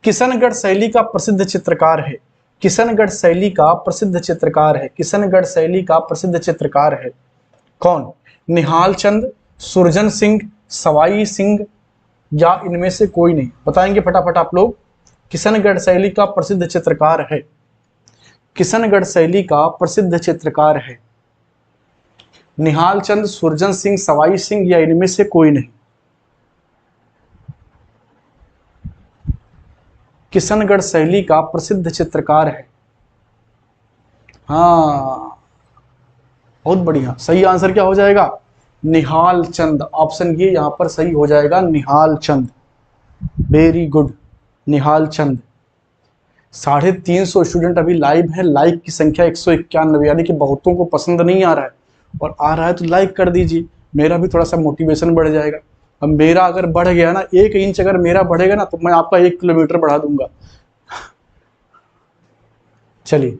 किशनगढ़ शैली का प्रसिद्ध चित्रकार है। किशनगढ़ शैली का प्रसिद्ध चित्रकार है। किशनगढ़ शैली का प्रसिद्ध चित्रकार है कौन? निहाल चंद, सुरजन सिंह, सवाई सिंह, या इनमें से कोई नहीं? बताएंगे फटाफट आप लोग। किशनगढ़ शैली का प्रसिद्ध चित्रकार है। किशनगढ़ शैली का प्रसिद्ध चित्रकार है निहाल चंद, सुरजन सिंह, सवाई सिंह, या इनमें से कोई नहीं? किशनगढ़ शैली का प्रसिद्ध चित्रकार है। हाँ, बहुत बढ़िया। सही आंसर क्या हो जाएगा? निहाल चंद। ऑप्शन ये यहां पर सही हो जाएगा, Nihal Chand. Very good, Nihal Chand. 350 student अभी लाइव है। लाइक की संख्या 191, यानी कि बहुतों को पसंद नहीं आ रहा है, और आ रहा है तो लाइक कर दीजिए, मेरा भी थोड़ा सा मोटिवेशन बढ़ जाएगा। अब मेरा अगर बढ़ गया ना, 1 इंच अगर मेरा बढ़ेगा ना, तो मैं आपका 1 किलोमीटर बढ़ा दूंगा। चलिए,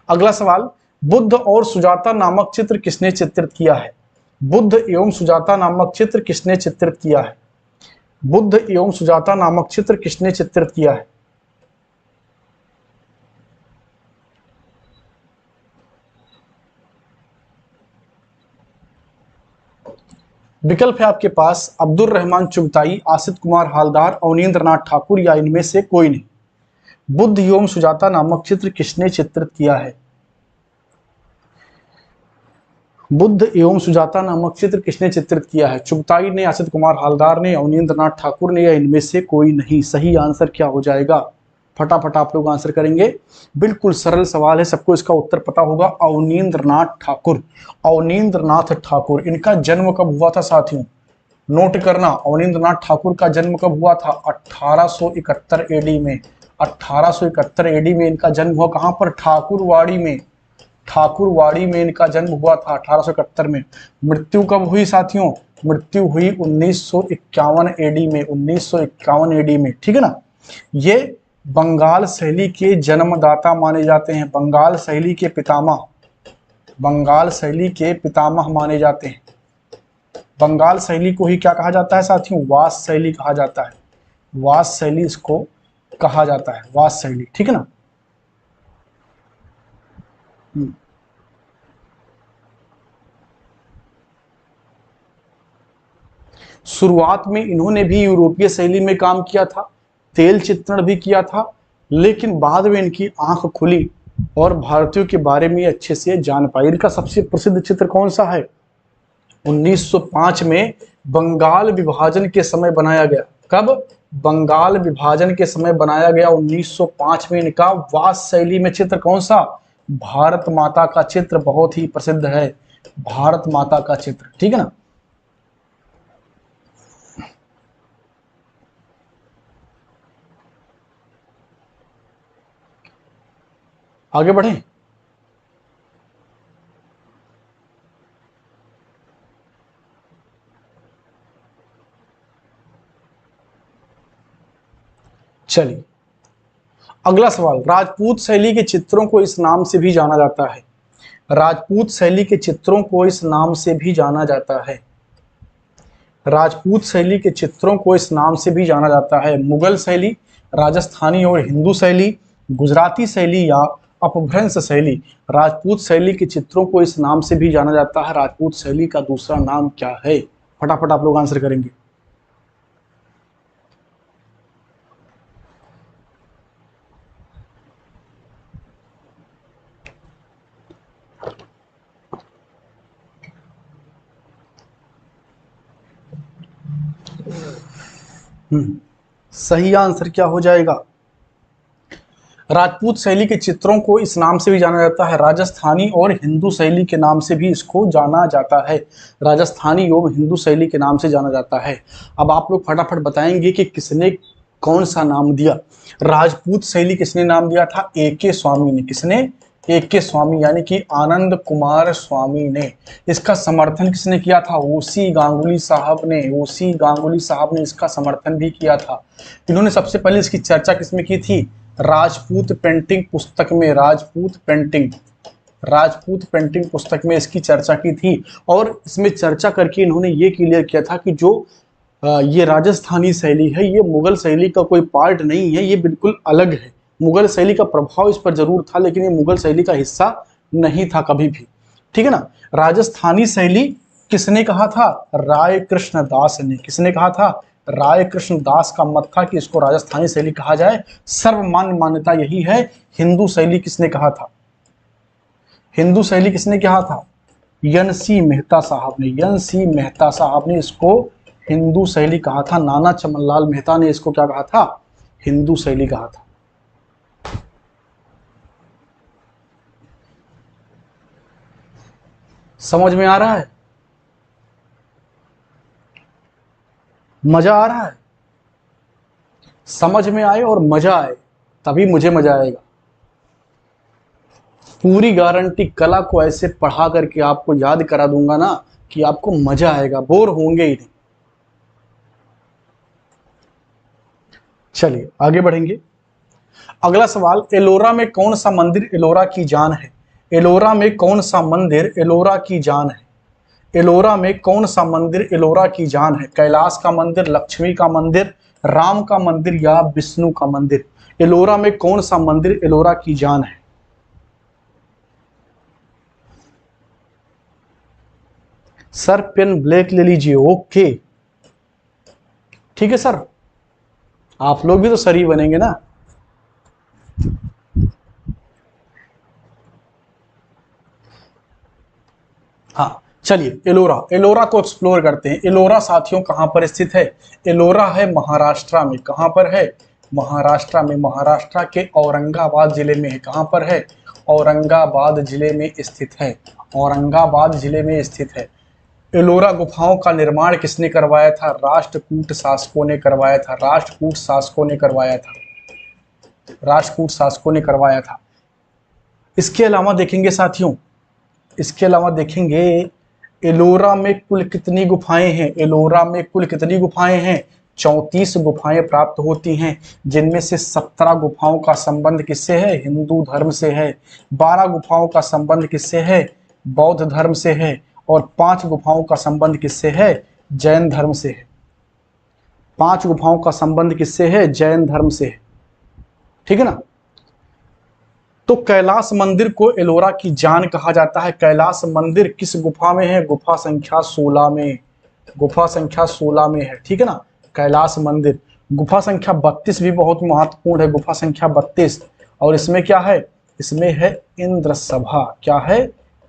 अगला सवाल, बुद्ध और सुजाता नामक चित्र किसने चित्रित किया है? बुद्ध एवं सुजाता नामक चित्र किसने चित्रित किया है? बुद्ध एवं सुजाता नामक चित्र किसने चित्रित किया है? विकल्प है आपके पास अब्दुल रहमान चुगताई, आसित कुमार हालदार, अवनींद्र नाथ ठाकुर, या इनमें से कोई नहीं? बुद्ध एवं सुजाता नामक चित्र किसने चित्रित किया है? बुद्ध एवं सुजाता नामक चित्र किसने चित्रित किया है? चुगताई ने, आसित कुमार हालदार ने, अवनींद्र नाथ ठाकुर ने, या इनमें से कोई नहीं? सही आंसर क्या हो जाएगा? फटाफट आप लोग आंसर करेंगे। बिल्कुल सरल सवाल है, सबको इसका उत्तर पता होगा। अवनींद्र नाथ ठाकुर। अवनींद्र नाथ ठाकुर, इनका जन्म कब हुआ था साथियों? नोट करना, अवनींद्र नाथ ठाकुर का जन्म कब हुआ था? 1871 एडी में। 1871 एडी में इनका जन्म हुआ। कहां पर? ठाकुरवाड़ी में। ठाकुरवाड़ी में इनका जन्म हुआ था 1871 में। मृत्यु कब हुई साथियों? मृत्यु हुई 1951 एडी में। 1951 एडी में, ठीक है ना। ये बंगाल शैली के जन्मदाता माने जाते हैं। बंगाल शैली के पितामह। बंगाल शैली के पितामह माने जाते हैं। बंगाल शैली को ही क्या कहा जाता है साथियों? वास शैली कहा जाता है। वास शैली इसको कहा जाता है, वास शैली, ठीक है ना। शुरुआत में इन्होंने भी यूरोपीय शैली में काम किया था, तेल चित्रण भी किया था, लेकिन बाद में इनकी आंख खुली और भारतीयों के बारे में अच्छे से जान पाई। इनका सबसे प्रसिद्ध चित्र कौन सा है? 1905 में बंगाल विभाजन के समय बनाया गया। कब? बंगाल विभाजन के समय बनाया गया 1905 में इनका वास शैली में चित्र कौन सा? भारत माता का चित्र बहुत ही प्रसिद्ध है, भारत माता का चित्र, ठीक है ना। आगे बढ़े। चलिए, अगला सवाल, राजपूत शैली के चित्रों को इस नाम से भी जाना जाता है। राजपूत शैली के चित्रों को इस नाम से भी जाना जाता है। राजपूत शैली के चित्रों को इस नाम से भी जाना जाता है। मुगल शैली, राजस्थानी और हिंदू शैली, गुजराती शैली, या अपभ्रंश शैली। राजपूत शैली के चित्रों को इस नाम से भी जाना जाता है। राजपूत शैली का दूसरा नाम क्या है? फटाफट आप लोग आंसर करेंगे। सही आंसर क्या हो जाएगा? राजपूत शैली के चित्रों को इस नाम से भी जाना जाता है राजस्थानी और हिंदू शैली के नाम से भी इसको जाना जाता है। राजस्थानी एवं हिंदू शैली के नाम से जाना जाता है। अब आप लोग फटाफट बताएंगे कि किसने कौन सा नाम दिया। राजपूत शैली किसने नाम दिया था? ए.के. स्वामी ने। किसने? ए.के. स्वामी, यानी कि आनंद कुमार स्वामी ने। इसका समर्थन किसने किया था? ओसी गांगुली साहब ने। ओसी गांगुली साहब ने इसका समर्थन भी किया था। इन्होंने सबसे पहले इसकी चर्चा किसमें की थी? राजपूत पेंटिंग पुस्तक में। राजपूत पेंटिंग पुस्तक में इसकी चर्चा की थी। और इसमें चर्चा करके इन्होंने ये क्लियर किया था कि जो ये राजस्थानी शैली है ये मुगल शैली का कोई पार्ट नहीं है, ये बिल्कुल अलग है। मुगल शैली का प्रभाव इस पर जरूर था, लेकिन ये मुगल शैली का हिस्सा नहीं था कभी भी। ठीक है ना। राजस्थानी शैली किसने कहा था? राय कृष्ण दास ने। किसने कहा था? राय कृष्ण दास का मत था कि इसको राजस्थानी शैली कहा जाए। सर्वमान्य मान्यता यही है। हिंदू शैली किसने कहा था? हिंदू शैली किसने कहा था? एन.सी. मेहता साहब ने। एन.सी. मेहता साहब ने इसको हिंदू शैली कहा था। नाना चमनलाल मेहता ने इसको क्या कहा था? हिंदू शैली कहा था। समझ में आ रहा है? मजा आ रहा है? समझ में आए और मजा आए तभी मुझे मजा आएगा। पूरी गारंटी कला को ऐसे पढ़ा करके आपको याद करा दूंगा ना कि आपको मजा आएगा, बोर होंगे ही नहीं। चलिए आगे बढ़ेंगे। अगला सवाल, एलोरा में कौन सा मंदिर एलोरा की जान है? एलोरा में कौन सा मंदिर एलोरा की जान है? एलोरा में कौन सा मंदिर एलोरा की जान है? कैलाश का मंदिर, लक्ष्मी का मंदिर, राम का मंदिर या विष्णु का मंदिर? एलोरा में कौन सा मंदिर एलोरा की जान है? सर पेन ब्लैक ले लीजिए। ओके ठीक है सर, आप लोग भी तो सर ही बनेंगे ना। हाँ चलिए, एलोरा, एलोरा को एक्सप्लोर करते हैं। एलोरा साथियों कहां पर स्थित है? एलोरा है महाराष्ट्र में। कहां पर है? महाराष्ट्र में। महाराष्ट्र के औरंगाबाद जिले में है। कहां पर है? औरंगाबाद जिले में स्थित है। औरंगाबाद जिले में स्थित है। एलोरा गुफाओं का निर्माण किसने करवाया था? राष्ट्रकूट शासकों ने करवाया था। राष्ट्रकूट शासकों ने करवाया था। राष्ट्रकूट शासकों ने करवाया था। इसके अलावा देखेंगे साथियों, इसके अलावा देखेंगे एलोरा में कुल कितनी गुफाएं हैं? एलोरा में कुल कितनी गुफाएं हैं? 34 गुफाएं प्राप्त होती हैं, जिनमें से 17 गुफाओं का संबंध किससे है? हिंदू धर्म से है। 12 गुफाओं का संबंध किससे है? बौद्ध धर्म से है। और 5 गुफाओं का संबंध किससे है? जैन धर्म से है। 5 गुफाओं का संबंध किससे है? जैन धर्म से है। ठीक है ना। तो कैलाश मंदिर को एलोरा की जान कहा जाता है। कैलाश मंदिर किस गुफा में है? गुफा संख्या 16 में। गुफा संख्या 16 में है। ठीक है ना। कैलाश मंदिर। गुफा संख्या 32 भी बहुत महत्वपूर्ण है। गुफा संख्या 32, और इसमें क्या है? इसमें है इंद्र सभा। क्या है?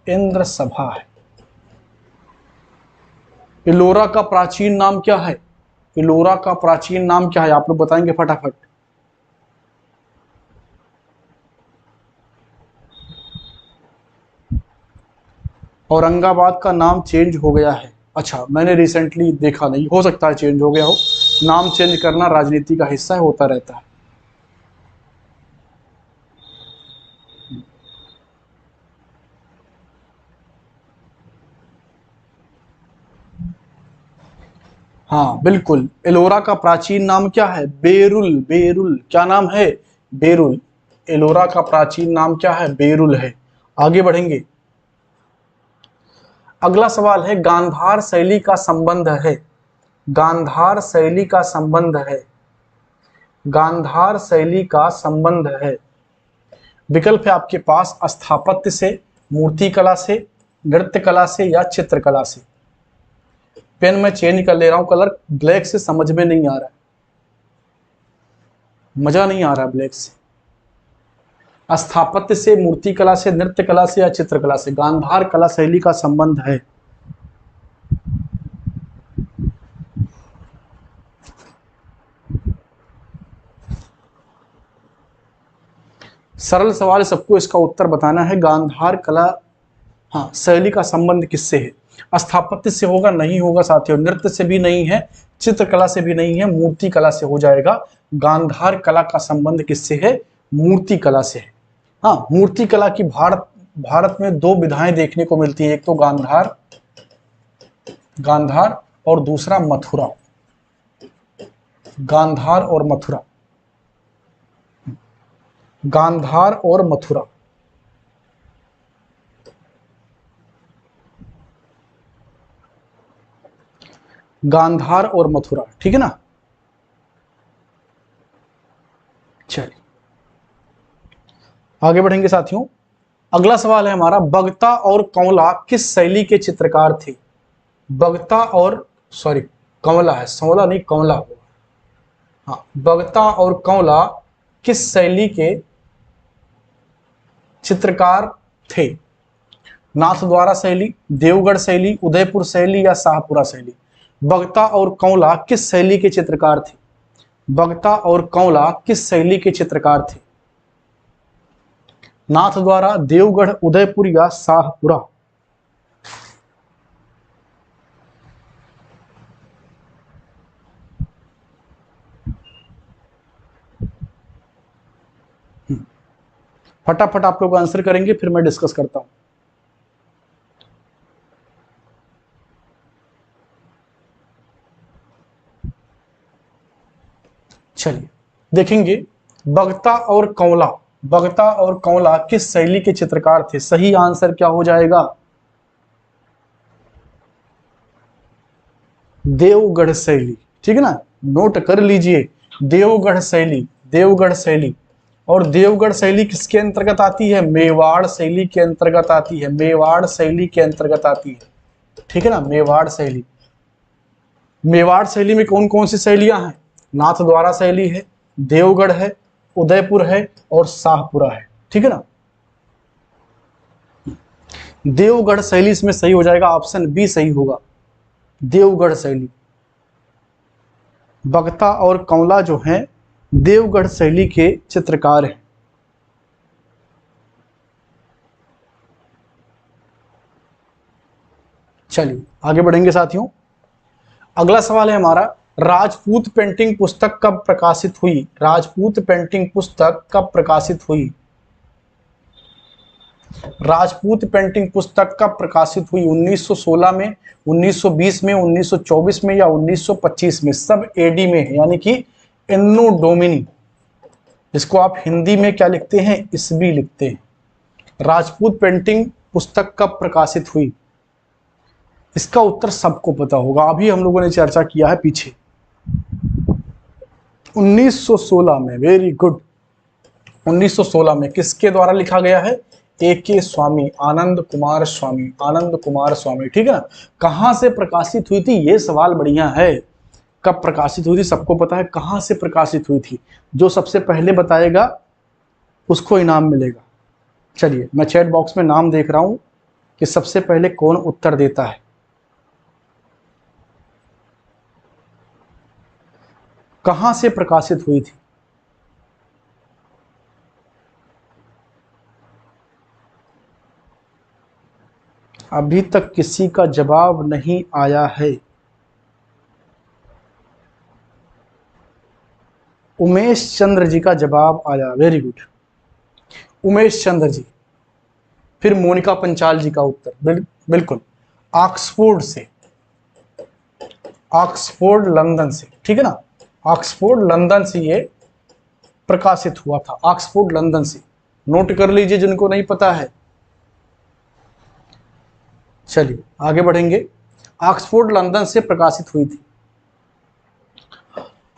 इंद्र सभा है। एलोरा का प्राचीन नाम क्या है? एलोरा का प्राचीन नाम क्या है? आप लोग बताएंगे फटाफट। औरंगाबाद का नाम चेंज हो गया है। अच्छा, मैंने रिसेंटली देखा नहीं, हो सकता है चेंज हो गया हो। नाम चेंज करना राजनीति का हिस्सा है, होता रहता है। हाँ बिल्कुल, एलोरा का प्राचीन नाम क्या है? बेरुल। बेरुल क्या नाम है? बेरुल। एलोरा का प्राचीन नाम क्या है? बेरुल है। आगे बढ़ेंगे। अगला सवाल है, गांधार शैली का संबंध है। गांधार शैली का संबंध है। गांधार शैली का संबंध है। विकल्प है आपके पास स्थापत्य से, मूर्ति कला से, नृत्य कला से या चित्रकला से। पेन में चेंज कर ले रहा हूं कलर, ब्लैक से समझ में नहीं आ रहा है, मजा नहीं आ रहा ब्लैक से। स्थापत्य से, मूर्ति कला से, नृत्य कला से या चित्रकला से गांधार कला शैली का संबंध है। सरल सवाल, सबको इसका उत्तर बताना है। गांधार कला हाँ शैली का संबंध किससे है? स्थापत्य से होगा? नहीं होगा साथियों, नृत्य से भी नहीं है, चित्रकला से भी नहीं है, मूर्ति कला से हो जाएगा। गांधार कला का संबंध किससे है? मूर्ति कला से है। हाँ, मूर्ति कला की भारत में दो विधाएं देखने को मिलती है, एक तो गांधार और दूसरा मथुरा। गांधार और मथुरा, गांधार और मथुरा। गांधार और मथुरा, ठीक है ना। चलिए आगे बढ़ेंगे साथियों। अगला सवाल है हमारा, बगता और कंवला किस शैली के चित्रकार थे? बगता और कंवला है, संवला नहीं कंवला होगा। हाँ, बगता और कंवला किस शैली के चित्रकार थे? नाथद्वारा शैली, देवगढ़ शैली, उदयपुर शैली या शाहपुरा शैली? बगता और कंवला किस शैली के चित्रकार थे? बगता और कंवला किस शैली के चित्रकार थे? नाथद्वारा, देवगढ़, उदयपुर या शाहपुरा? फटाफट आप लोग आंसर करेंगे, फिर मैं डिस्कस करता हूं। चलिए देखेंगे, बगता और कंवला, बगता और कंवला किस शैली के चित्रकार थे? सही आंसर क्या हो जाएगा? देवगढ़ शैली, ठीक है ना, नोट कर लीजिए। देवगढ़ शैली, देवगढ़ शैली। और देवगढ़ शैली किसके अंतर्गत आती है? मेवाड़ शैली के अंतर्गत आती है, मेवाड़ शैली के अंतर्गत आती है, ठीक है ना, मेवाड़ शैली। मेवाड़ शैली में कौन कौन सी शैलियां हैं? नाथद्वारा शैली है, देवगढ़ है, उदयपुर है और शाहपुरा है, ठीक है ना। देवगढ़ शैली इसमें सही हो जाएगा, ऑप्शन बी सही होगा, देवगढ़ शैली। बगता और कंवला जो हैं देवगढ़ शैली के चित्रकार हैं। चलिए आगे बढ़ेंगे साथियों। अगला सवाल है हमारा, राजपूत पेंटिंग पुस्तक कब प्रकाशित हुई? राजपूत पेंटिंग पुस्तक कब प्रकाशित हुई? राजपूत पेंटिंग पुस्तक कब प्रकाशित हुई? 1916 में, 1920 में, 1924 में या 1925 में? सब एडी में है, यानी कि एन्नो डोमिनी, जिसको आप हिंदी में क्या लिखते हैं? ईस्वी लिखते हैं। राजपूत पेंटिंग पुस्तक कब प्रकाशित हुई? इसका उत्तर सबको पता होगा, अभी हम लोगों ने चर्चा किया है पीछे। 1916 में, वेरी गुड। 1916 में किसके द्वारा लिखा गया है? A.K. स्वामी, आनंद कुमार स्वामी, आनंद कुमार स्वामी, ठीक है ना। कहां से प्रकाशित हुई थी? ये सवाल बढ़िया है, कब प्रकाशित हुई थी सबको पता है, कहां से प्रकाशित हुई थी? जो सबसे पहले बताएगा उसको इनाम मिलेगा। चलिए मैं चैट बॉक्स में नाम देख रहा हूं कि सबसे पहले कौन उत्तर देता है। कहां से प्रकाशित हुई थी? अभी तक किसी का जवाब नहीं आया है। उमेश चंद्र जी का जवाब आया, वेरी गुड, उमेश चंद्र जी। फिर मोनिका पंचाल जी का उत्तर, बिल्कुल, ऑक्सफोर्ड से, ऑक्सफोर्ड लंदन से, ठीक है ना, ऑक्सफोर्ड लंदन से ये प्रकाशित हुआ था, ऑक्सफोर्ड लंदन से। नोट कर लीजिए जिनको नहीं पता है। चलिए आगे बढ़ेंगे, ऑक्सफोर्ड लंदन से प्रकाशित हुई थी।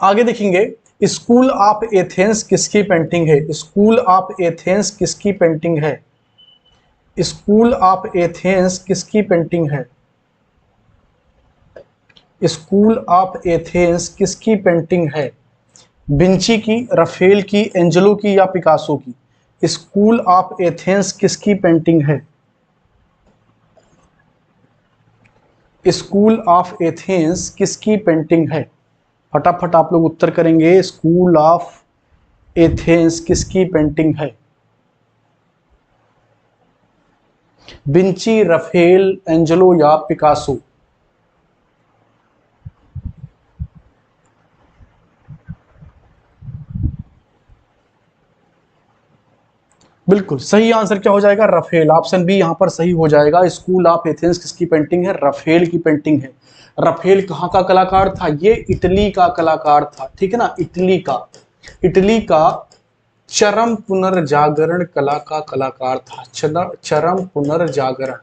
आगे देखेंगे, स्कूल ऑफ एथेंस किसकी पेंटिंग है? स्कूल ऑफ एथेंस किसकी पेंटिंग है? स्कूल ऑफ एथेंस किसकी पेंटिंग है? स्कूल ऑफ एथेंस किसकी पेंटिंग है? विंची की, रफेल की, एंजेलो की या पिकासो की? स्कूल ऑफ एथेंस किसकी पेंटिंग है? स्कूल ऑफ एथेंस किसकी पेंटिंग है? फटाफट आप लोग उत्तर करेंगे, स्कूल ऑफ एथेंस किसकी पेंटिंग है? विंची, रफेल, एंजेलो या पिकासो? बिल्कुल सही आंसर क्या हो जाएगा? रफेल। ऑप्शन बी यहां पर सही हो जाएगा। स्कूल ऑफ एथेंस किसकी पेंटिंग है? रफेल की पेंटिंग है। रफेल कहाँ का कलाकार था? ये इटली का कलाकार था, ठीक है ना, इटली का। इटली का चरम पुनर्जागरण कला का कलाकार था। चरम पुनर्जागरण,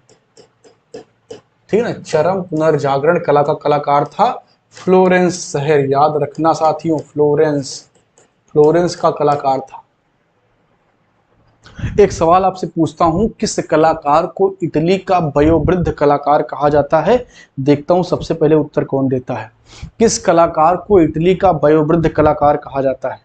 ठीक है ना, चरम पुनर्जागरण कला का कलाकार था। फ्लोरेंस शहर, याद रखना साथियों, फ्लोरेंस, फ्लोरेंस का कलाकार था। एक सवाल आपसे पूछता हूं, किस कलाकार को इटली का वयोवृद्ध कलाकार कहा जाता है? देखता हूं सबसे पहले उत्तर कौन देता है। किस कलाकार को इटली का वयोवृद्ध कलाकार कहा जाता है?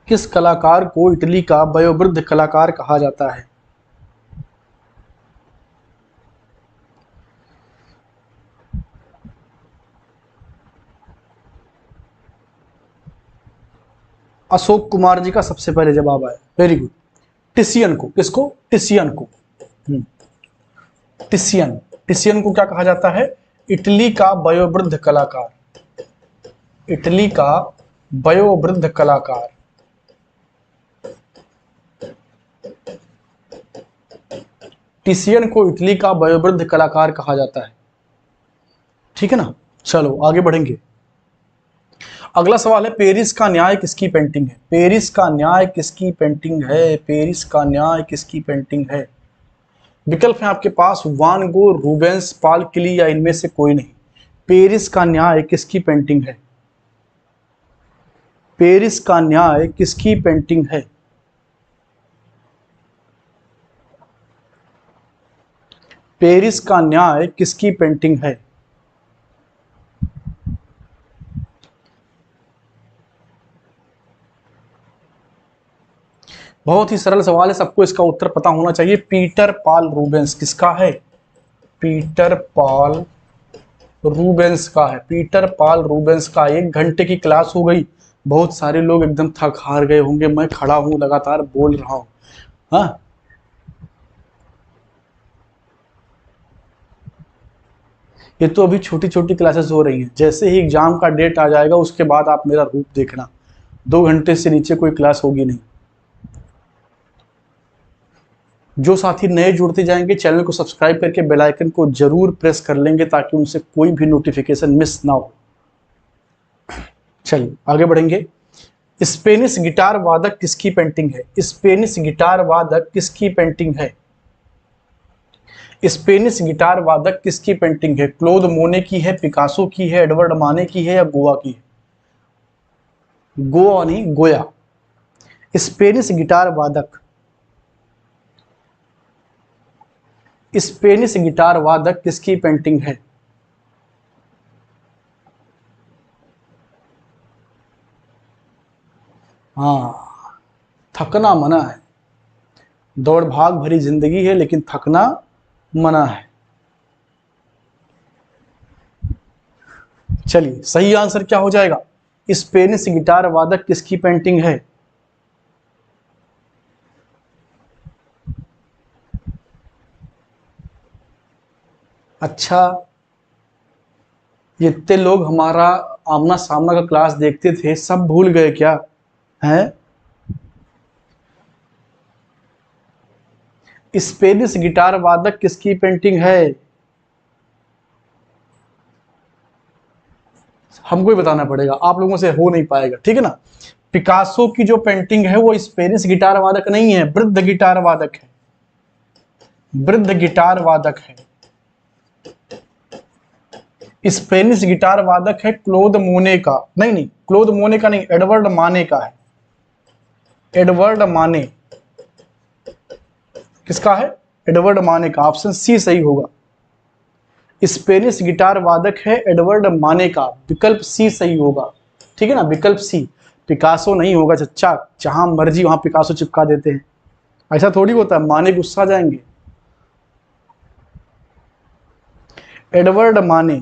किस कलाकार को इटली का वयोवृद्ध कलाकार कहा जाता है? अशोक कुमार जी का सबसे पहले जवाब आया, वेरी गुड। टिसियन को, किसको? टिसियन को। टिसियन, टिसियन को क्या कहा जाता है? इटली का वयोवृद्ध कलाकार, इटली का वयोवृद्ध कलाकार। टिसियन को इटली का वयोवृद्ध कलाकार कहा जाता है, ठीक है ना। चलो आगे बढ़ेंगे। अगला सवाल है, पेरिस का न्याय किसकी पेंटिंग है? पेरिस का न्याय किसकी पेंटिंग है? पेरिस का न्याय किसकी पेंटिंग है? विकल्प है आपके पास, वान गो, रूबेंस, पाल क्ली या इनमें से कोई नहीं। पेरिस का न्याय किसकी पेंटिंग है? पेरिस का न्याय किसकी पेंटिंग है? पेरिस का न्याय किसकी पेंटिंग है? बहुत ही सरल सवाल है, सबको इसका उत्तर पता होना चाहिए। पीटर पाल रूबेंस किसका है? पीटर पाल रूबेंस का है। पीटर पाल रूबेंस का। 1 घंटे की क्लास हो गई, बहुत सारे लोग एकदम थक हार गए होंगे। मैं खड़ा हूं, लगातार बोल रहा हूं। हाँ, ये तो अभी छोटी छोटी क्लासेस हो रही हैं। जैसे ही एग्जाम का डेट आ जाएगा उसके बाद आप मेरा रूप देखना, 2 घंटे से नीचे कोई क्लास होगी नहीं। जो साथी नए जुड़ते जाएंगे, चैनल को सब्सक्राइब करके बेल आइकन को जरूर प्रेस कर लेंगे ताकि उनसे कोई भी नोटिफिकेशन मिस ना हो। चलिए आगे बढ़ेंगे। स्पेनिश गिटार वादक किसकी पेंटिंग है? स्पेनिश गिटार वादक किसकी पेंटिंग है? स्पेनिश गिटार वादक किसकी पेंटिंग है? क्लोद मोने की है, पिकासो की है, एडवर्ड माने की है या गोवा की है? गोवा नहीं, गोया। स्पेनिश गिटार वादक, स्पेनिश गिटार वादक किसकी पेंटिंग है? हाँ, थकना मना है। दौड़ भाग भरी जिंदगी है लेकिन थकना मना है। चलिए सही आंसर क्या हो जाएगा? स्पेनिश गिटार वादक किसकी पेंटिंग है? अच्छा, ये इतने लोग हमारा आमना सामना का क्लास देखते थे, सब भूल गए क्या? हैं? स्पेनिश गिटार वादक किसकी पेंटिंग है? हमको ही बताना पड़ेगा, आप लोगों से हो नहीं पाएगा, ठीक है ना। पिकासो की जो पेंटिंग है वो स्पेनिश गिटार वादक नहीं है, वृद्ध गिटार वादक है। वृद्ध गिटार वादक है। स्पेनिश गिटार वादक है क्लोद मोने का। नहीं नहीं, क्लोद मोने का नहीं, एडवर्ड माने का है। एडवर्ड माने। किसका है? एडवर्ड माने का। ऑप्शन सी सही होगा। स्पेनिश गिटार वादक है एडवर्ड माने का, विकल्प सी सही होगा, ठीक है ना, विकल्प सी। पिकासो नहीं होगा चच्चा, जहां मर्जी वहां पिकासो चिपका देते हैं, ऐसा थोड़ी होता है, माने गुस्सा जाएंगे। एडवर्ड माने,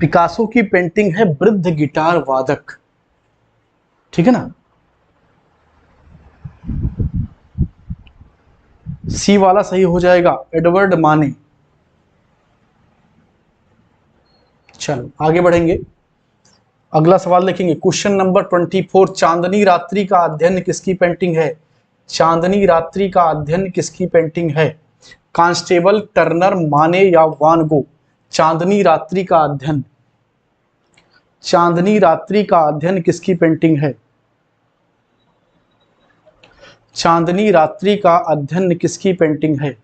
पिकासो की पेंटिंग है वृद्ध गिटार वादक, ठीक है ना। सी वाला सही हो जाएगा, एडवर्ड माने। चलो आगे बढ़ेंगे, अगला सवाल देखेंगे। क्वेश्चन नंबर 24, चांदनी रात्रि का अध्ययन किसकी पेंटिंग है? चांदनी रात्रि का अध्ययन किसकी पेंटिंग है? कांस्टेबल, टर्नर, माने या वान गो? चांदनी रात्रि का अध्ययन, चांदनी रात्रि का अध्ययन किसकी पेंटिंग है? चांदनी रात्रि का अध्ययन किसकी पेंटिंग है?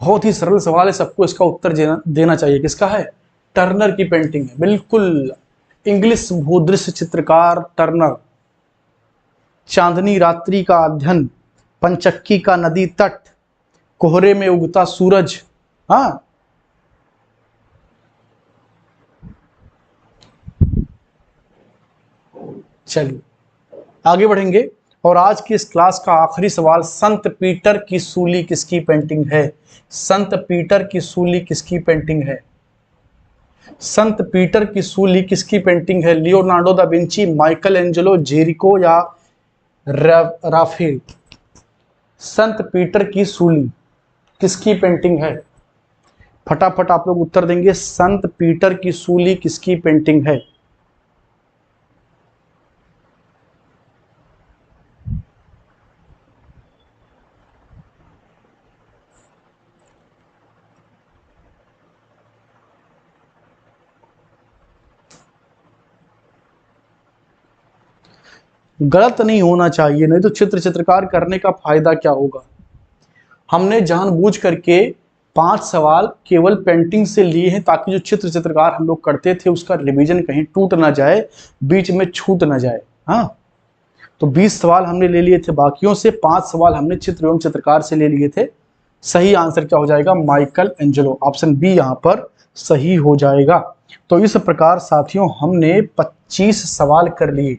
बहुत ही सरल सवाल है, सबको इसका उत्तर देना चाहिए। किसका है? टर्नर की पेंटिंग है, बिल्कुल। इंग्लिश भूदृश्य चित्रकार टर्नर। चांदनी रात्रि का अध्ययन, पंचक्की का नदी तट, कोहरे में उगता सूरज। हाँ, चलिए आगे बढ़ेंगे। और आज की इस क्लास का आखिरी सवाल, संत पीटर की सूली किसकी पेंटिंग है? संत पीटर की सूली किसकी पेंटिंग है? संत पीटर की सूली किसकी पेंटिंग है? Leonardo da Vinci, Michael Angelo, Jericho या राफेल? संत पीटर की सूली किसकी पेंटिंग है? फटाफट आप लोग उत्तर देंगे। संत पीटर की सूली किसकी पेंटिंग है? गलत नहीं होना चाहिए, नहीं तो चित्रकार करने का फायदा क्या होगा। हमने जानबूझ करके 5 सवाल केवल पेंटिंग से लिए हैं ताकि जो चित्रकार हम लोग करते थे उसका रिवीजन कहीं टूट ना जाए, बीच में छूट ना जाए। हाँ, तो 20 सवाल हमने ले लिए थे बाकियों से, 5 सवाल हमने चित्र एवं चित्रकार से ले लिए थे। सही आंसर क्या हो जाएगा? माइकल एंजेलो, ऑप्शन बी यहां पर सही हो जाएगा। तो इस प्रकार साथियों हमने 25 सवाल कर लिए।